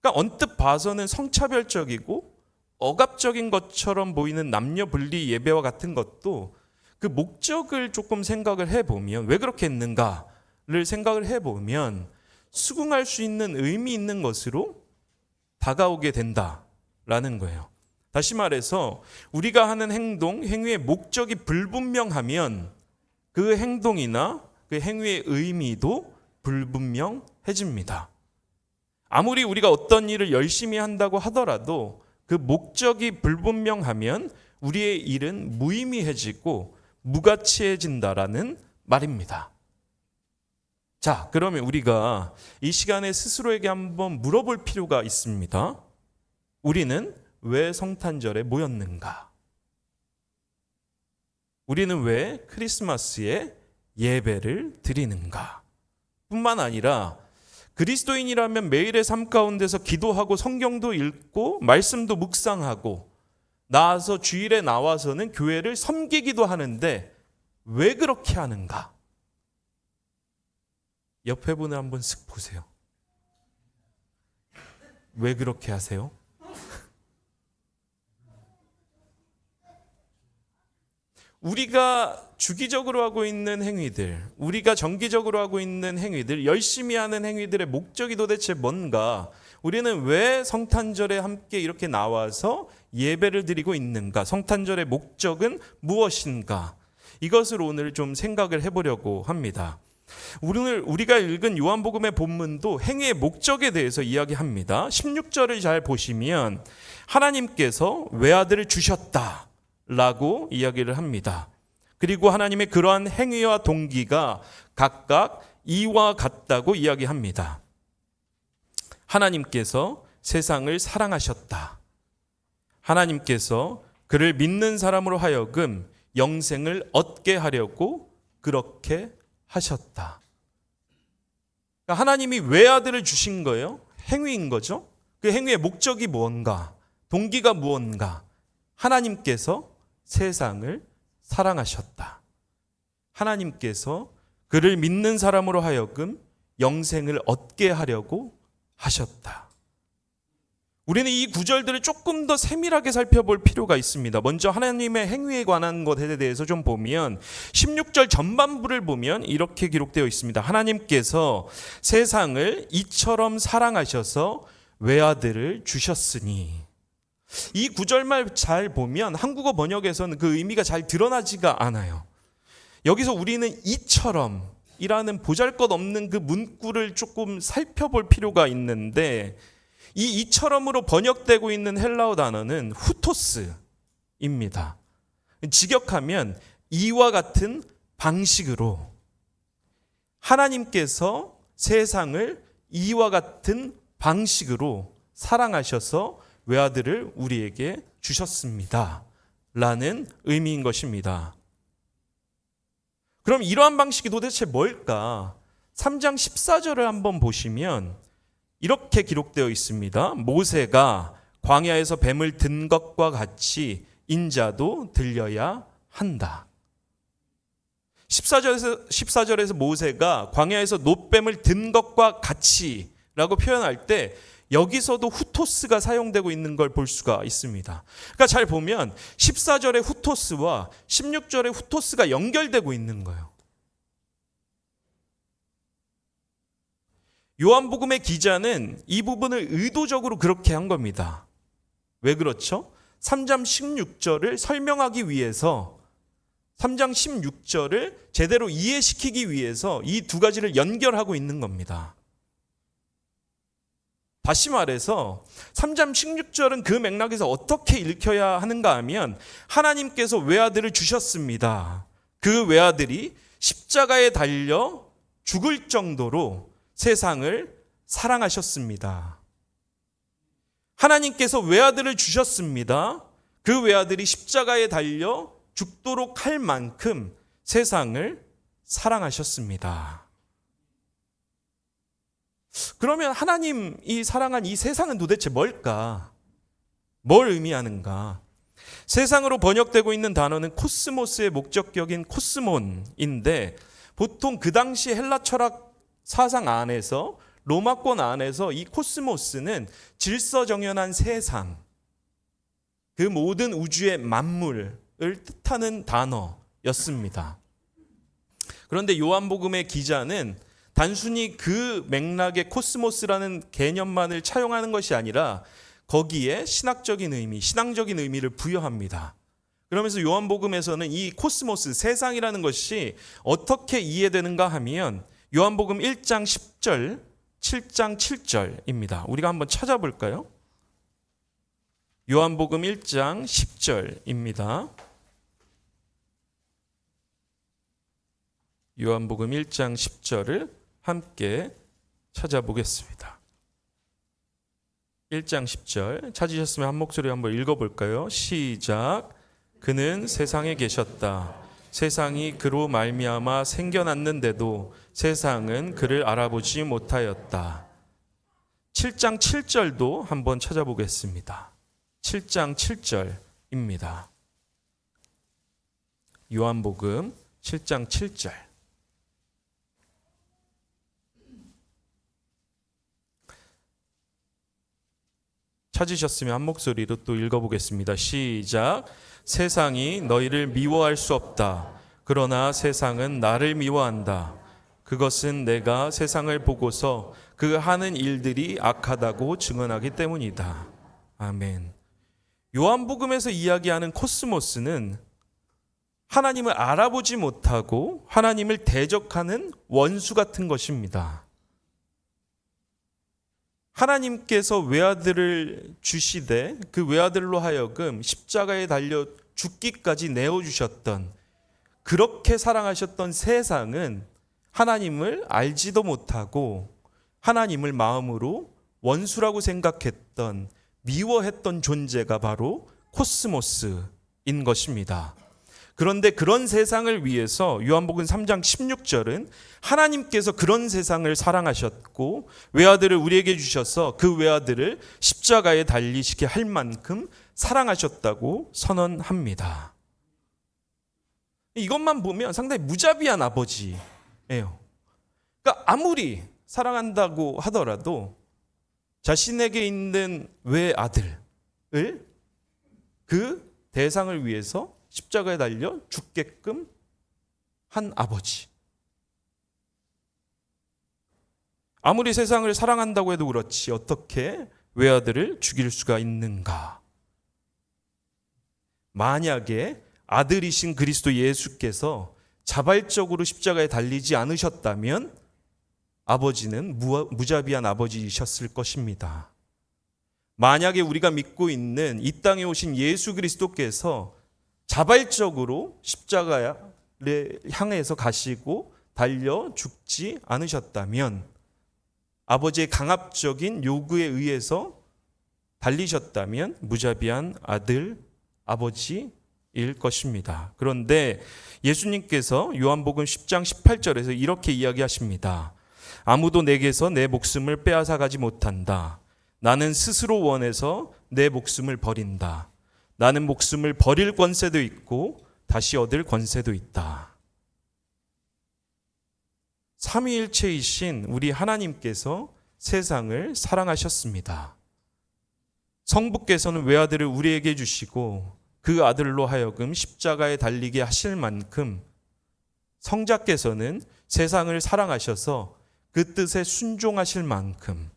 그러니까 언뜻 봐서는 성차별적이고 억압적인 것처럼 보이는 남녀 분리 예배와 같은 것도 그 목적을 조금 생각을 해보면 왜 그렇게 했는가를 생각을 해보면 수긍할 수 있는 의미 있는 것으로 다가오게 된다라는 거예요. 다시 말해서 우리가 하는 행동, 행위의 목적이 불분명하면 그 행동이나 그 행위의 의미도 불분명해집니다. 아무리 우리가 어떤 일을 열심히 한다고 하더라도 그 목적이 불분명하면 우리의 일은 무의미해지고 무가치해진다라는 말입니다. 자, 그러면 우리가 이 시간에 스스로에게 한번 물어볼 필요가 있습니다. 우리는 왜 성탄절에 모였는가? 우리는 왜 크리스마스에 예배를 드리는가? 뿐만 아니라 그리스도인이라면 매일의 삶 가운데서 기도하고 성경도 읽고 말씀도 묵상하고 나와서 주일에 나와서는 교회를 섬기기도 하는데 왜 그렇게 하는가? 옆에 분을 한번 쓱 보세요. 왜 그렇게 하세요? 우리가 주기적으로 하고 있는 행위들, 우리가 정기적으로 하고 있는 행위들, 열심히 하는 행위들의 목적이 도대체 뭔가, 우리는 왜 성탄절에 함께 이렇게 나와서 예배를 드리고 있는가, 성탄절의 목적은 무엇인가, 이것을 오늘 좀 생각을 해보려고 합니다. 오늘 우리가 읽은 요한복음의 본문도 행위의 목적에 대해서 이야기합니다. 16절을 잘 보시면 하나님께서 외아들을 주셨다 라고 이야기를 합니다. 그리고 하나님의 그러한 행위와 동기가 각각 이와 같다고 이야기합니다. 하나님께서 세상을 사랑하셨다. 하나님께서 그를 믿는 사람으로 하여금 영생을 얻게 하려고 그렇게 하셨다. 그러니까 하나님이 외아들을 주신 거예요. 행위인 거죠. 그 행위의 목적이 무언가, 동기가 무언가. 하나님께서 세상을 사랑하셨다. 하나님께서 그를 믿는 사람으로 하여금 영생을 얻게 하려고 하셨다. 우리는 이 구절들을 조금 더 세밀하게 살펴볼 필요가 있습니다. 먼저 하나님의 행위에 관한 것에 대해서 좀 보면 16절 전반부를 보면 이렇게 기록되어 있습니다. 하나님께서 세상을 이처럼 사랑하셔서 외아들을 주셨으니. 이 구절만 잘 보면 한국어 번역에서는 그 의미가 잘 드러나지가 않아요. 여기서 우리는 이처럼 이라는 보잘것없는 그 문구를 조금 살펴볼 필요가 있는데, 이 이처럼으로 번역되고 있는 헬라어 단어는 후토스입니다. 직역하면 이와 같은 방식으로, 하나님께서 세상을 이와 같은 방식으로 사랑하셔서 외아들을 우리에게 주셨습니다 라는 의미인 것입니다. 그럼 이러한 방식이 도대체 뭘까? 3장 14절을 한번 보시면 이렇게 기록되어 있습니다. 모세가 광야에서 뱀을 든 것과 같이 인자도 들려야 한다. 14절에서 모세가 광야에서 놋뱀을 든 것과 같이 라고 표현할 때 여기서도 후토스가 사용되고 있는 걸 볼 수가 있습니다. 그러니까 잘 보면 14절의 후토스와 16절의 후토스가 연결되고 있는 거예요. 요한복음의 기자는 이 부분을 의도적으로 그렇게 한 겁니다. 왜 그렇죠? 3장 16절을 설명하기 위해서, 3장 16절을 제대로 이해시키기 위해서 이 두 가지를 연결하고 있는 겁니다. 다시 말해서 3장 16절은 그 맥락에서 어떻게 읽혀야 하는가 하면, 하나님께서 외아들을 주셨습니다. 그 외아들이 십자가에 달려 죽을 정도로 세상을 사랑하셨습니다. 하나님께서 외아들을 주셨습니다. 그 외아들이 십자가에 달려 죽도록 할 만큼 세상을 사랑하셨습니다. 그러면 하나님이 사랑한 이 세상은 도대체 뭘까? 뭘 의미하는가? 세상으로 번역되고 있는 단어는 코스모스의 목적격인 코스몬인데, 보통 그 당시 헬라 철학 사상 안에서, 로마권 안에서 이 코스모스는 질서정연한 세상, 그 모든 우주의 만물을 뜻하는 단어였습니다. 그런데 요한복음의 기자는 단순히 그 맥락의 코스모스라는 개념만을 차용하는 것이 아니라 거기에 신학적인 의미, 신앙적인 의미를 부여합니다. 그러면서 요한복음에서는 이 코스모스, 세상이라는 것이 어떻게 이해되는가 하면 요한복음 1장 10절, 7장 7절입니다. 우리가 한번 찾아볼까요? 요한복음 1장 10절입니다. 요한복음 1장 10절을 함께 찾아보겠습니다. 1장 10절 찾으셨으면 한 목소리 한번 읽어볼까요? 시작. 그는 세상에 계셨다. 세상이 그로 말미암아 생겨났는데도 세상은 그를 알아보지 못하였다. 7장 7절도 한번 찾아보겠습니다. 7장 7절입니다. 요한복음 7장 7절. 찾으셨으면 한 목소리로 또 읽어보겠습니다. 시작. 세상이 너희를 미워할 수 없다. 그러나 세상은 나를 미워한다. 그것은 내가 세상을 보고서 그 하는 일들이 악하다고 증언하기 때문이다. 아멘. 요한복음에서 이야기하는 코스모스는 하나님을 알아보지 못하고 하나님을 대적하는 원수 같은 것입니다. 하나님께서 외아들을 주시되 그 외아들로 하여금 십자가에 달려 죽기까지 내어주셨던, 그렇게 사랑하셨던 세상은 하나님을 알지도 못하고 하나님을 마음으로 원수라고 생각했던, 미워했던 존재가 바로 코스모스인 것입니다. 그런데 그런 세상을 위해서 요한복음 3장 16절은 하나님께서 그런 세상을 사랑하셨고 외아들을 우리에게 주셔서 그 외아들을 십자가에 달리시게 할 만큼 사랑하셨다고 선언합니다. 이것만 보면 상당히 무자비한 아버지예요. 그러니까 아무리 사랑한다고 하더라도 자신에게 있는 외아들을 그 대상을 위해서 십자가에 달려 죽게끔 한 아버지. 아무리 세상을 사랑한다고 해도 그렇지 어떻게 외아들을 죽일 수가 있는가? 만약에 아들이신 그리스도 예수께서 자발적으로 십자가에 달리지 않으셨다면 아버지는 무자비한 아버지이셨을 것입니다. 만약에 우리가 믿고 있는 이 땅에 오신 예수 그리스도께서 자발적으로 십자가를 향해서 가시고 달려 죽지 않으셨다면, 아버지의 강압적인 요구에 의해서 달리셨다면 무자비한 아들, 아버지일 것입니다. 그런데 예수님께서 요한복음 10장 18절에서 이렇게 이야기하십니다. 아무도 내게서 내 목숨을 빼앗아 가지 못한다. 나는 스스로 원해서 내 목숨을 버린다. 나는 목숨을 버릴 권세도 있고 다시 얻을 권세도 있다. 삼위일체이신 우리 하나님께서 세상을 사랑하셨습니다. 성부께서는 외아들을 우리에게 주시고 그 아들로 하여금 십자가에 달리게 하실 만큼 성자께서는 세상을 사랑하셔서 그 뜻에 순종하실 만큼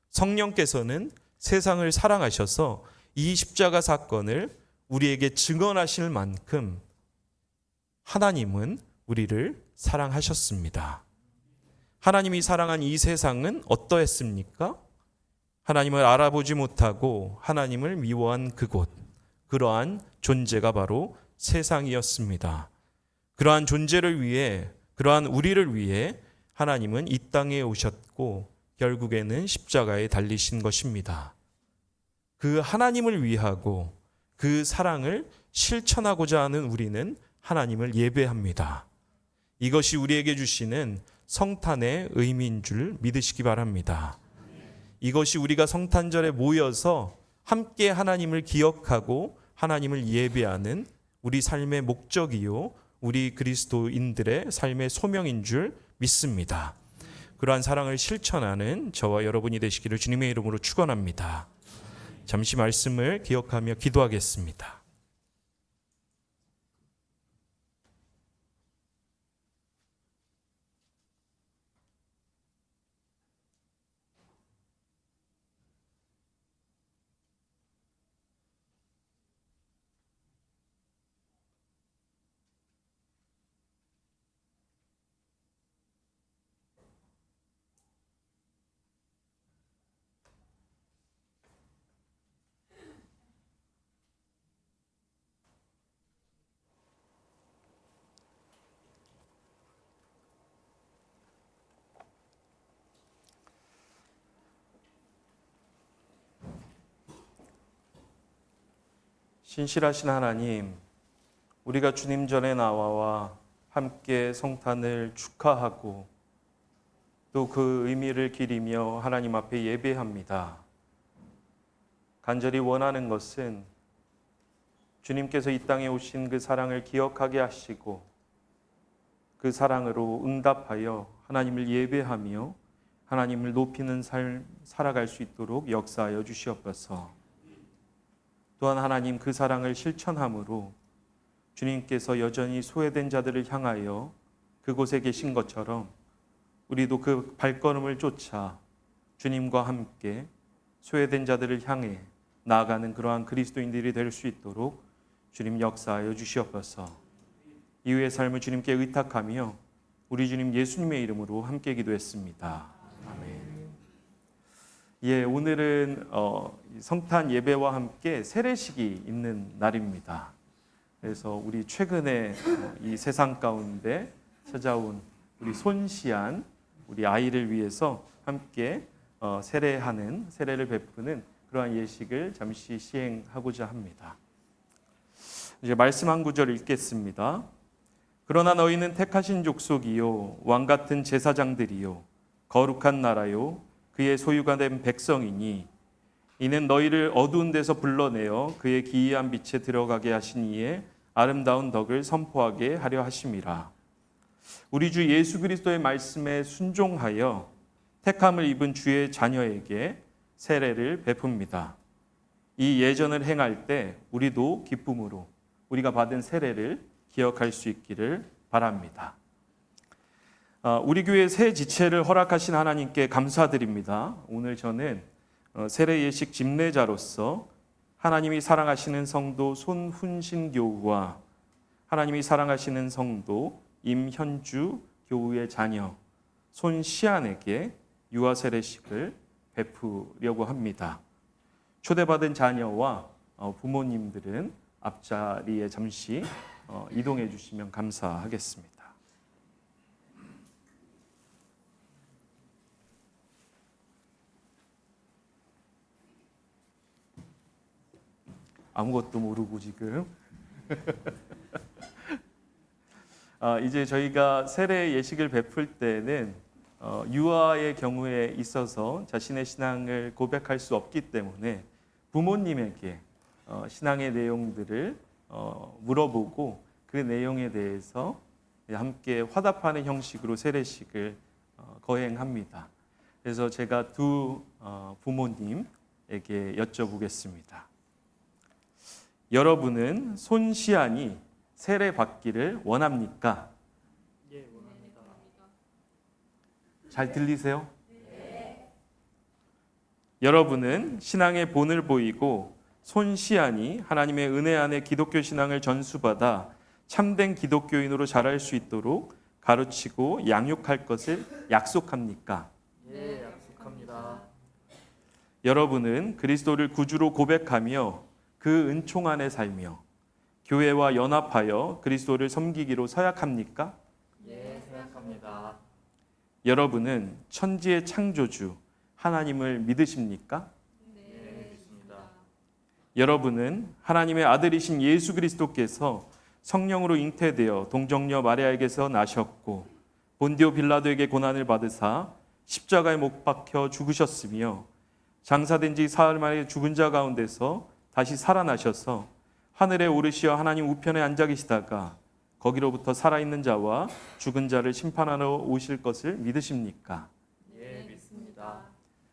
성령께서는 세상을 사랑하셔서 이 십자가 사건을 우리에게 증언하실 만큼 하나님은 우리를 사랑하셨습니다. 하나님이 사랑한 이 세상은 어떠했습니까? 하나님을 알아보지 못하고 하나님을 미워한 그곳, 그러한 존재가 바로 세상이었습니다. 그러한 존재를 위해, 그러한 우리를 위해 하나님은 이 땅에 오셨고 결국에는 십자가에 달리신 것입니다. 그 하나님을 위하고 그 사랑을 실천하고자 하는 우리는 하나님을 예배합니다. 이것이 우리에게 주시는 성탄의 의미인 줄 믿으시기 바랍니다. 이것이 우리가 성탄절에 모여서 함께 하나님을 기억하고 하나님을 예배하는 우리 삶의 목적이요, 우리 그리스도인들의 삶의 소명인 줄 믿습니다. 그러한 사랑을 실천하는 저와 여러분이 되시기를 주님의 이름으로 축원합니다. 잠시 말씀을 기억하며 기도하겠습니다. 신실하신 하나님, 우리가 주님 전에 나와 함께 성탄을 축하하고 또 그 의미를 기리며 하나님 앞에 예배합니다. 간절히 원하는 것은 주님께서 이 땅에 오신 그 사랑을 기억하게 하시고 그 사랑으로 응답하여 하나님을 예배하며 하나님을 높이는 삶 살아갈 수 있도록 역사하여 주시옵소서. 또한 하나님 그 사랑을 실천함으로 주님께서 여전히 소외된 자들을 향하여 그곳에 계신 것처럼 우리도 그 발걸음을 쫓아 주님과 함께 소외된 자들을 향해 나아가는 그러한 그리스도인들이 될 수 있도록 주님 역사하여 주시옵소서. 이후의 삶을 주님께 의탁하며 우리 주님 예수님의 이름으로 함께 기도했습니다. 아멘. 예, 오늘은 성탄 예배와 함께 세례식이 있는 날입니다. 그래서 우리 최근에 이 세상 가운데 찾아온 우리 손시안 우리 아이를 위해서 함께 세례를 베푸는 그러한 예식을 잠시 시행하고자 합니다. 이제 말씀 한 구절 읽겠습니다. 그러나 너희는 택하신 족속이요 왕 같은 제사장들이요 거룩한 나라요 그의 소유가 된 백성이니 이는 너희를 어두운 데서 불러내어 그의 기이한 빛에 들어가게 하신 이의 아름다운 덕을 선포하게 하려 하심이라. 우리 주 예수 그리스도의 말씀에 순종하여 택함을 입은 주의 자녀에게 세례를 베풉니다. 이 예전을 행할 때 우리도 기쁨으로 우리가 받은 세례를 기억할 수 있기를 바랍니다. 우리 교회 새 지체를 허락하신 하나님께 감사드립니다. 오늘 저는 세례 예식 집례자로서 하나님이 사랑하시는 성도 손훈신 교우와 하나님이 사랑하시는 성도 임현주 교우의 자녀 손시안에게 유아 세례식을 베푸려고 합니다. 초대받은 자녀와 부모님들은 앞자리에 잠시 이동해 주시면 감사하겠습니다. 아무것도 모르고 지금 이제 저희가 세례 예식을 베풀 때는 유아의 경우에 있어서 자신의 신앙을 고백할 수 없기 때문에 부모님에게 신앙의 내용들을 물어보고 그 내용에 대해서 함께 화답하는 형식으로 세례식을 거행합니다. 그래서 제가 두 부모님에게 여쭤보겠습니다. 여러분은 손시안이 세례 받기를 원합니까? 예, 원합니다. 잘 들리세요? 네. 여러분은 신앙의 본을 보이고 손시안이 하나님의 은혜 안에 기독교 신앙을 전수받아 참된 기독교인으로 자랄 수 있도록 가르치고 양육할 것을 약속합니까? 예, 약속합니다. 여러분은 그리스도를 구주로 고백하며 그 은총 안에 살며 교회와 연합하여 그리스도를 섬기기로 서약합니까? 예, 생각합니다. 여러분은 천지의 창조주 하나님을 믿으십니까? 예, 믿습니다. 여러분은 하나님의 아들이신 예수 그리스도께서 성령으로 잉태되어 동정녀 마리아에게서 나셨고 본디오 빌라도에게 고난을 받으사 십자가에 못 박혀 죽으셨으며 장사된 지 사흘 만에 죽은 자 가운데서 다시 살아나셔서 하늘에 오르시어 하나님 우편에 앉아 계시다가 거기로부터 살아있는 자와 죽은 자를 심판하러 오실 것을 믿으십니까? 예, 믿습니다.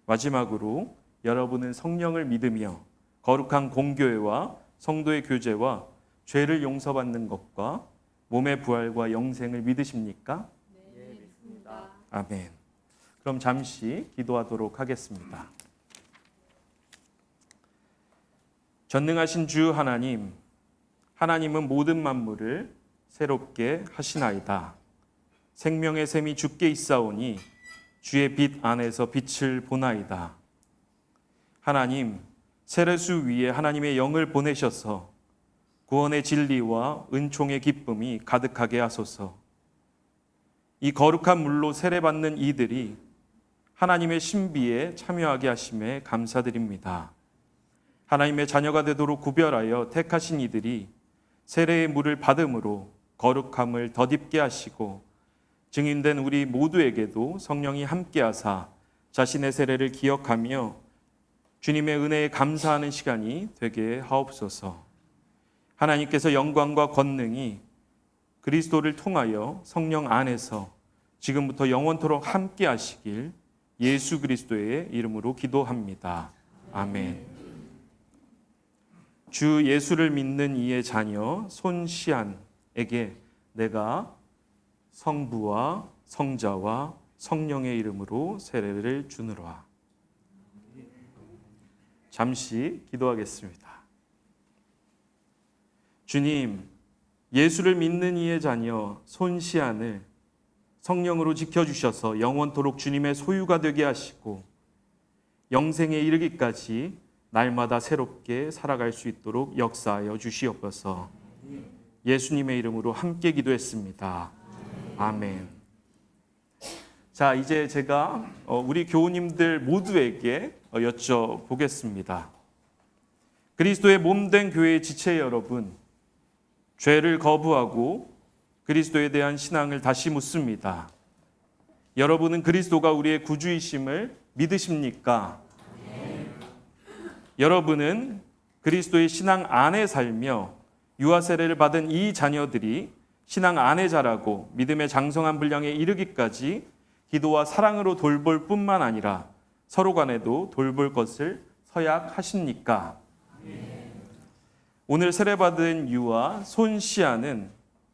마지막으로 여러분은 성령을 믿으며 거룩한 공교회와 성도의 교제와 죄를 용서받는 것과 몸의 부활과 영생을 믿으십니까? 예, 믿습니다. 아멘. 그럼 잠시 기도하도록 하겠습니다. 전능하신 주 하나님, 하나님은 모든 만물을 새롭게 하시나이다. 생명의 샘이 주께 있사오니 주의 빛 안에서 빛을 보나이다. 하나님, 세례수 위에 하나님의 영을 보내셔서 구원의 진리와 은총의 기쁨이 가득하게 하소서. 이 거룩한 물로 세례받는 이들이 하나님의 신비에 참여하게 하심에 감사드립니다. 하나님의 자녀가 되도록 구별하여 택하신 이들이 세례의 물을 받음으로 거룩함을 덧입게 하시고 증인된 우리 모두에게도 성령이 함께하사 자신의 세례를 기억하며 주님의 은혜에 감사하는 시간이 되게 하옵소서. 하나님께서 영광과 권능이 그리스도를 통하여 성령 안에서 지금부터 영원토록 함께 하시길 예수 그리스도의 이름으로 기도합니다. 아멘. 주 예수를 믿는 이의 자녀 손시안에게 내가 성부와 성자와 성령의 이름으로 세례를 주노라. 잠시 기도하겠습니다. 주님, 예수를 믿는 이의 자녀 손시안을 성령으로 지켜주셔서 영원토록 주님의 소유가 되게 하시고 영생에 이르기까지 날마다 새롭게 살아갈 수 있도록 역사하여 주시옵소서. 예수님의 이름으로 함께 기도했습니다. 아멘. 자, 이제 제가 우리 교우님들 모두에게 여쭤보겠습니다. 그리스도의 몸된 교회의 지체 여러분, 죄를 거부하고 그리스도에 대한 신앙을 다시 묻습니다. 여러분은 그리스도가 우리의 구주이심을 믿으십니까? 여러분은 그리스도의 신앙 안에 살며 유아 세례를 받은 이 자녀들이 신앙 안에 자라고 믿음의 장성한 분량에 이르기까지 기도와 사랑으로 돌볼 뿐만 아니라 서로 간에도 돌볼 것을 서약하십니까? 오늘 세례받은 유아 손시아는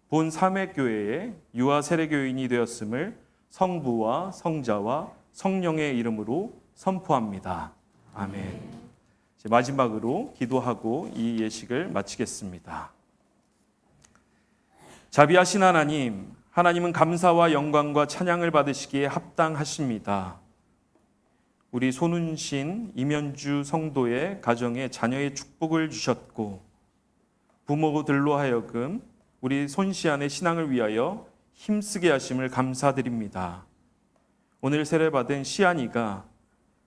본 삼회교회의 유아 세례교인이 되었음을 성부와 성자와 성령의 이름으로 선포합니다. 아멘. 이제 마지막으로 기도하고 이 예식을 마치겠습니다. 자비하신 하나님, 하나님은 감사와 영광과 찬양을 받으시기에 합당하십니다. 우리 손은신 이면주 성도의 가정에 자녀의 축복을 주셨고 부모들로 하여금 우리 손시안의 신앙을 위하여 힘쓰게 하심을 감사드립니다. 오늘 세례받은 시안이가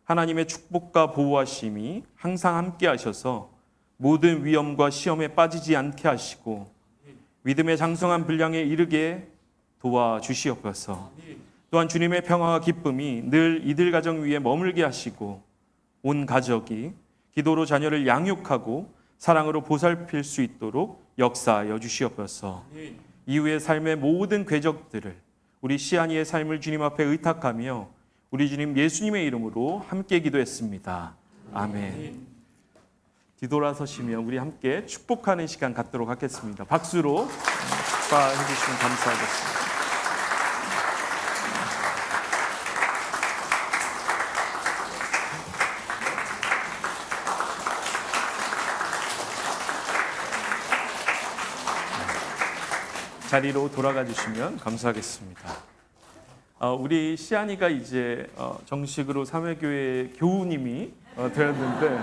하나님의 축복과 보호하심이 항상 함께 하셔서 모든 위험과 시험에 빠지지 않게 하시고 믿음의 장성한 분량에 이르게 도와주시옵소서. 또한 주님의 평화와 기쁨이 늘 이들 가정 위에 머물게 하시고 온 가족이 기도로 자녀를 양육하고 사랑으로 보살필 수 있도록 역사하여 주시옵소서. 이후의 삶의 모든 궤적들을 우리 시안이의 삶을 주님 앞에 의탁하며 우리 주님 예수님의 이름으로 함께 기도했습니다. 아멘. 뒤돌아서시면 우리 함께 축복하는 시간 갖도록 하겠습니다. 박수로 축하해 주시면 감사하겠습니다. 자리로 돌아가 주시면 감사하겠습니다. 우리 시안이가 이제 정식으로 삼회교회 교우님이 되었는데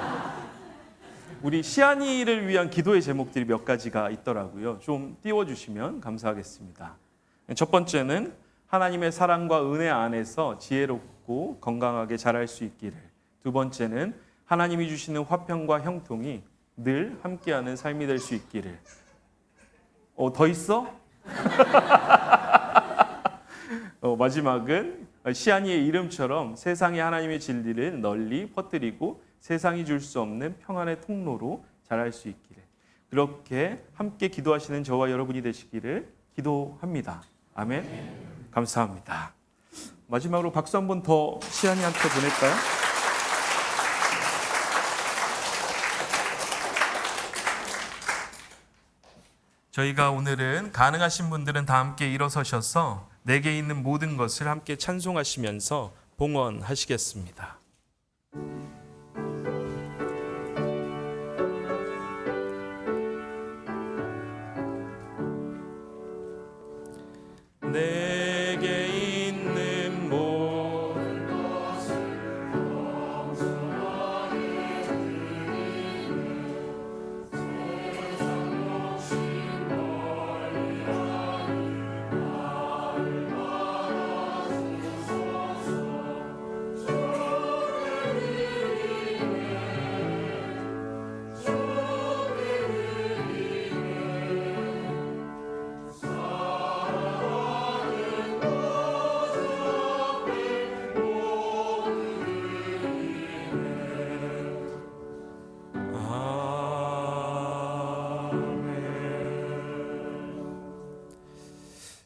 우리 시안이를 위한 기도의 제목들이 몇 가지가 있더라고요. 좀 띄워주시면 감사하겠습니다. 첫 번째는 하나님의 사랑과 은혜 안에서 지혜롭고 건강하게 자랄 수 있기를. 두 번째는 하나님이 주시는 화평과 형통이 늘 함께하는 삶이 될 수 있기를. 더 있어? 마지막은 시안이의 이름처럼 세상에 하나님의 진리를 널리 퍼뜨리고 세상이 줄 수 없는 평안의 통로로 자랄 수 있기를. 그렇게 함께 기도하시는 저와 여러분이 되시기를 기도합니다. 아멘. 감사합니다. 마지막으로 박수 한 번 더 시안이한테 보낼까요? 저희가 오늘은 가능하신 분들은 다 함께 일어서셔서 내게 있는 모든 것을 함께 찬송하시면서 봉헌하시겠습니다. 내게 있는 모든 것을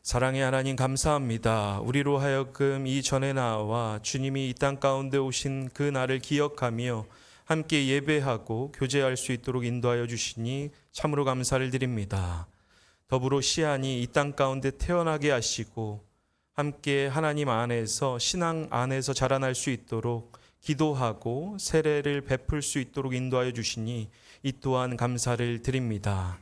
사랑의 하나님 감사합니다. 우리로 하여금 이전에 나와 주님이 이 땅 가운데 오신 그 날을 기억하며 함께 예배하고 교제할 수 있도록 인도하여 주시니 참으로 감사를 드립니다. 더불어 시안이 이 땅 가운데 태어나게 하시고 함께 하나님 안에서 신앙 안에서 자라날 수 있도록 기도하고 세례를 베풀 수 있도록 인도하여 주시니 이 또한 감사를 드립니다.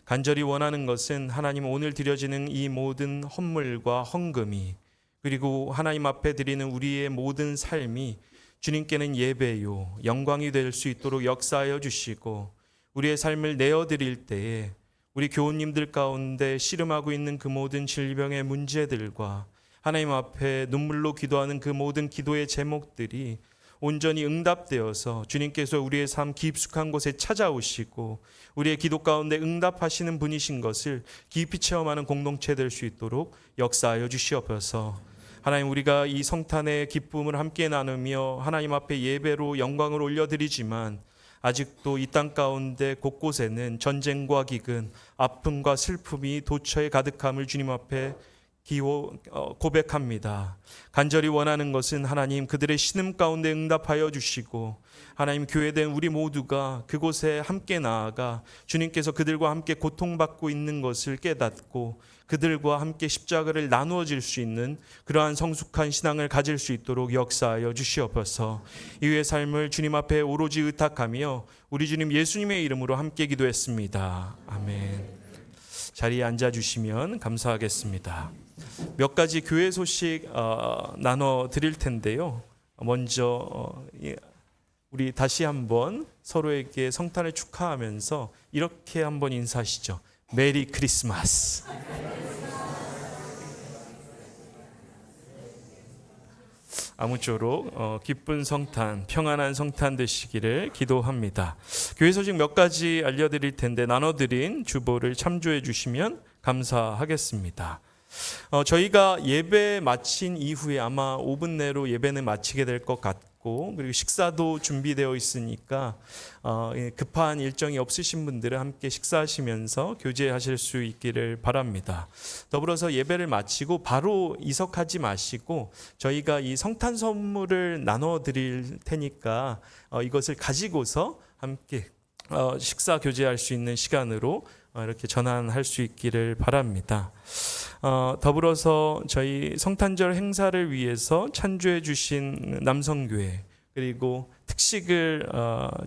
간절히 원하는 것은 하나님 오늘 드려지는 이 모든 헌물과 헌금이 그리고 하나님 앞에 드리는 우리의 모든 삶이 주님께는 예배요 영광이 될 수 있도록 역사하여 주시고 우리의 삶을 내어드릴 때에 우리 교우님들 가운데 씨름하고 있는 그 모든 질병의 문제들과 하나님 앞에 눈물로 기도하는 그 모든 기도의 제목들이 온전히 응답되어서 주님께서 우리의 삶 깊숙한 곳에 찾아오시고 우리의 기도 가운데 응답하시는 분이신 것을 깊이 체험하는 공동체 될 수 있도록 역사하여 주시옵소서. 하나님, 우리가 이 성탄의 기쁨을 함께 나누며 하나님 앞에 예배로 영광을 올려드리지만 아직도 이 땅 가운데 곳곳에는 전쟁과 기근, 아픔과 슬픔이 도처에 가득함을 주님 앞에 고백합니다. 간절히 원하는 것은 하나님 그들의 신음 가운데 응답하여 주시고 하나님 교회된 우리 모두가 그곳에 함께 나아가 주님께서 그들과 함께 고통받고 있는 것을 깨닫고 그들과 함께 십자가를 나누어질 수 있는 그러한 성숙한 신앙을 가질 수 있도록 역사하여 주시옵소서. 이후의 삶을 주님 앞에 오로지 의탁하며 우리 주님 예수님의 이름으로 함께 기도했습니다. 아멘. 자리에 앉아주시면 감사하겠습니다. 몇 가지 교회 소식 나눠 드릴 텐데요. 먼저 우리 다시 한번 서로에게 성탄을 축하하면서 이렇게 한번 인사하시죠. 메리 크리스마스. 아무쪼록 기쁜 성탄, 평안한 성탄 되시기를 기도합니다. 교회 소식 몇 가지 알려드릴 텐데 나눠드린 주보를 참조해 주시면 감사하겠습니다. 저희가 예배 마친 이후에 아마 5분 내로 예배는 마치게 될 것 같고 그리고 식사도 준비되어 있으니까 급한 일정이 없으신 분들은 함께 식사하시면서 교제하실 수 있기를 바랍니다. 더불어서 예배를 마치고 바로 이석하지 마시고 저희가 이 성탄 선물을 나눠 드릴 테니까 이것을 가지고서 함께 식사 교제할 수 있는 시간으로 이렇게 전환할 수 있기를 바랍니다. 더불어서 저희 성탄절 행사를 위해서 찬조해 주신 남성교회 그리고 특식을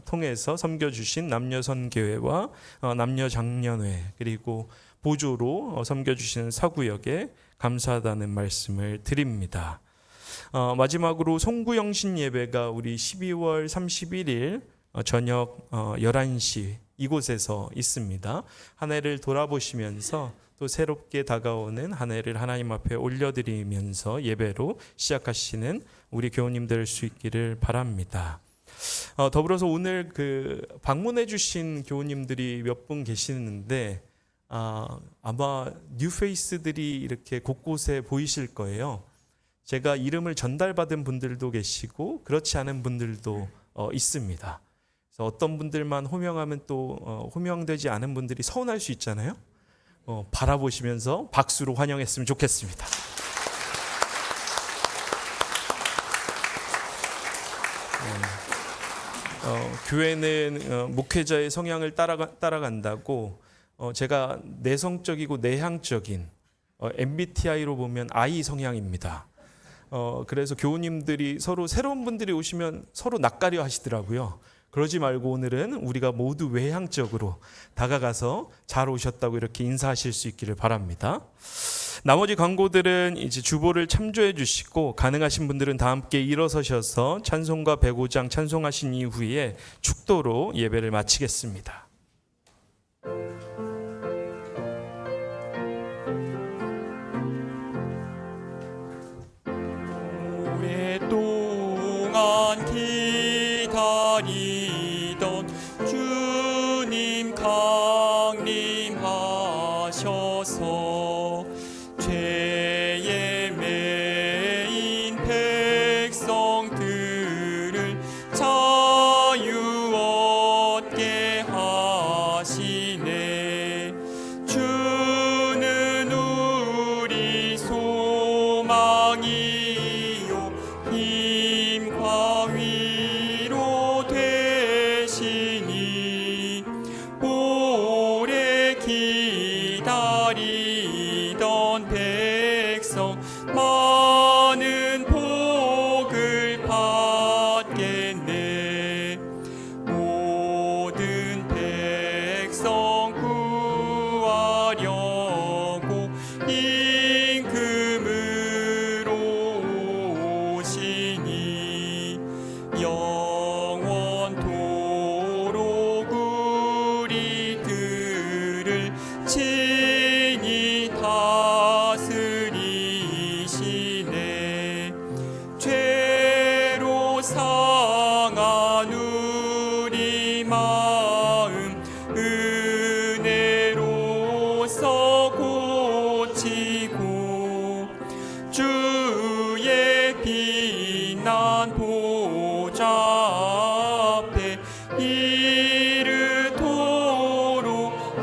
통해서 섬겨주신 남녀선교회와 남녀장년회 그리고 보조로 섬겨주시는 사구역에 감사하다는 말씀을 드립니다. 마지막으로 송구영신 예배가 우리 12월 31일 저녁 11시 이곳에서 있습니다. 한 해를 돌아보시면서 또 새롭게 다가오는 한 해를 하나님 앞에 올려드리면서 예배로 시작하시는 우리 교우님들 될 수 있기를 바랍니다. 더불어서 오늘 방문해 주신 교우님들이 몇 분 계시는데 아마 뉴페이스들이 이렇게 곳곳에 보이실 거예요. 제가 이름을 전달받은 분들도 계시고 그렇지 않은 분들도 있습니다. 그래서 어떤 분들만 호명하면 또 호명되지 않은 분들이 서운할 수 있잖아요. 바라보시면서 박수로 환영했으면 좋겠습니다. 교회는 목회자의 성향을 따라간다고 제가 내성적이고 내향적인 MBTI로 보면 I 성향입니다. 그래서 교우님들이 서로 새로운 분들이 오시면 서로 낯가려 하시더라고요. 그러지 말고 오늘은 우리가 모두 외향적으로 다가가서 잘 오셨다고 이렇게 인사하실 수 있기를 바랍니다. 나머지 광고들은 이제 주보를 참조해 주시고 가능하신 분들은 다 함께 일어서셔서 찬송가 105장 찬송하신 이후에 축도로 예배를 마치겠습니다. 오랫동안 기다리던 주님 강림하셔서 죄에 매인 백성들을 자유 얻게 하시네. 주는 우리 소망이요 힘과 위로 되시네. 많은 복을 받겠네. 모든 백성 구하려고 임금으로 오시니 영원토록 우리들을 친히 다스리시네. 죄로 상한 우리 마음 은혜로서 고치고 주의 빛난 보좌 앞에 이르도록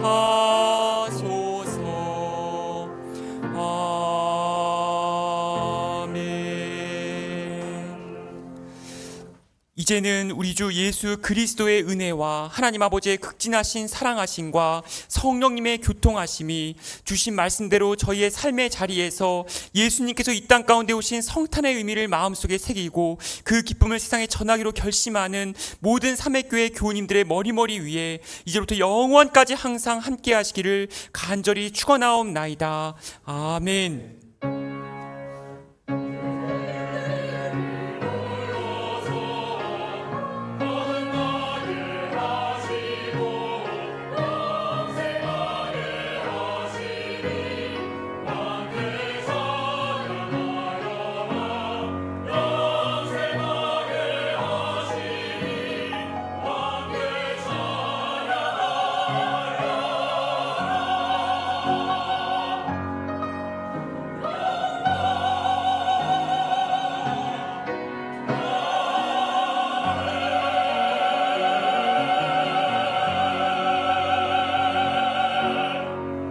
하소서. 아멘. 이제는 우리 주 예수 그리스도의 은혜와 하나님 아버지의 극진하신 사랑하심과 성령님의 교통하심이 주신 말씀대로 저희의 삶의 자리에서 예수님께서 이 땅 가운데 오신 성탄의 의미를 마음속에 새기고 그 기쁨을 세상에 전하기로 결심하는 모든 삼회교회 교우님들의 머리 위에 이제부터 영원까지 항상 함께 하시기를 간절히 축원하옵나이다. 아멘.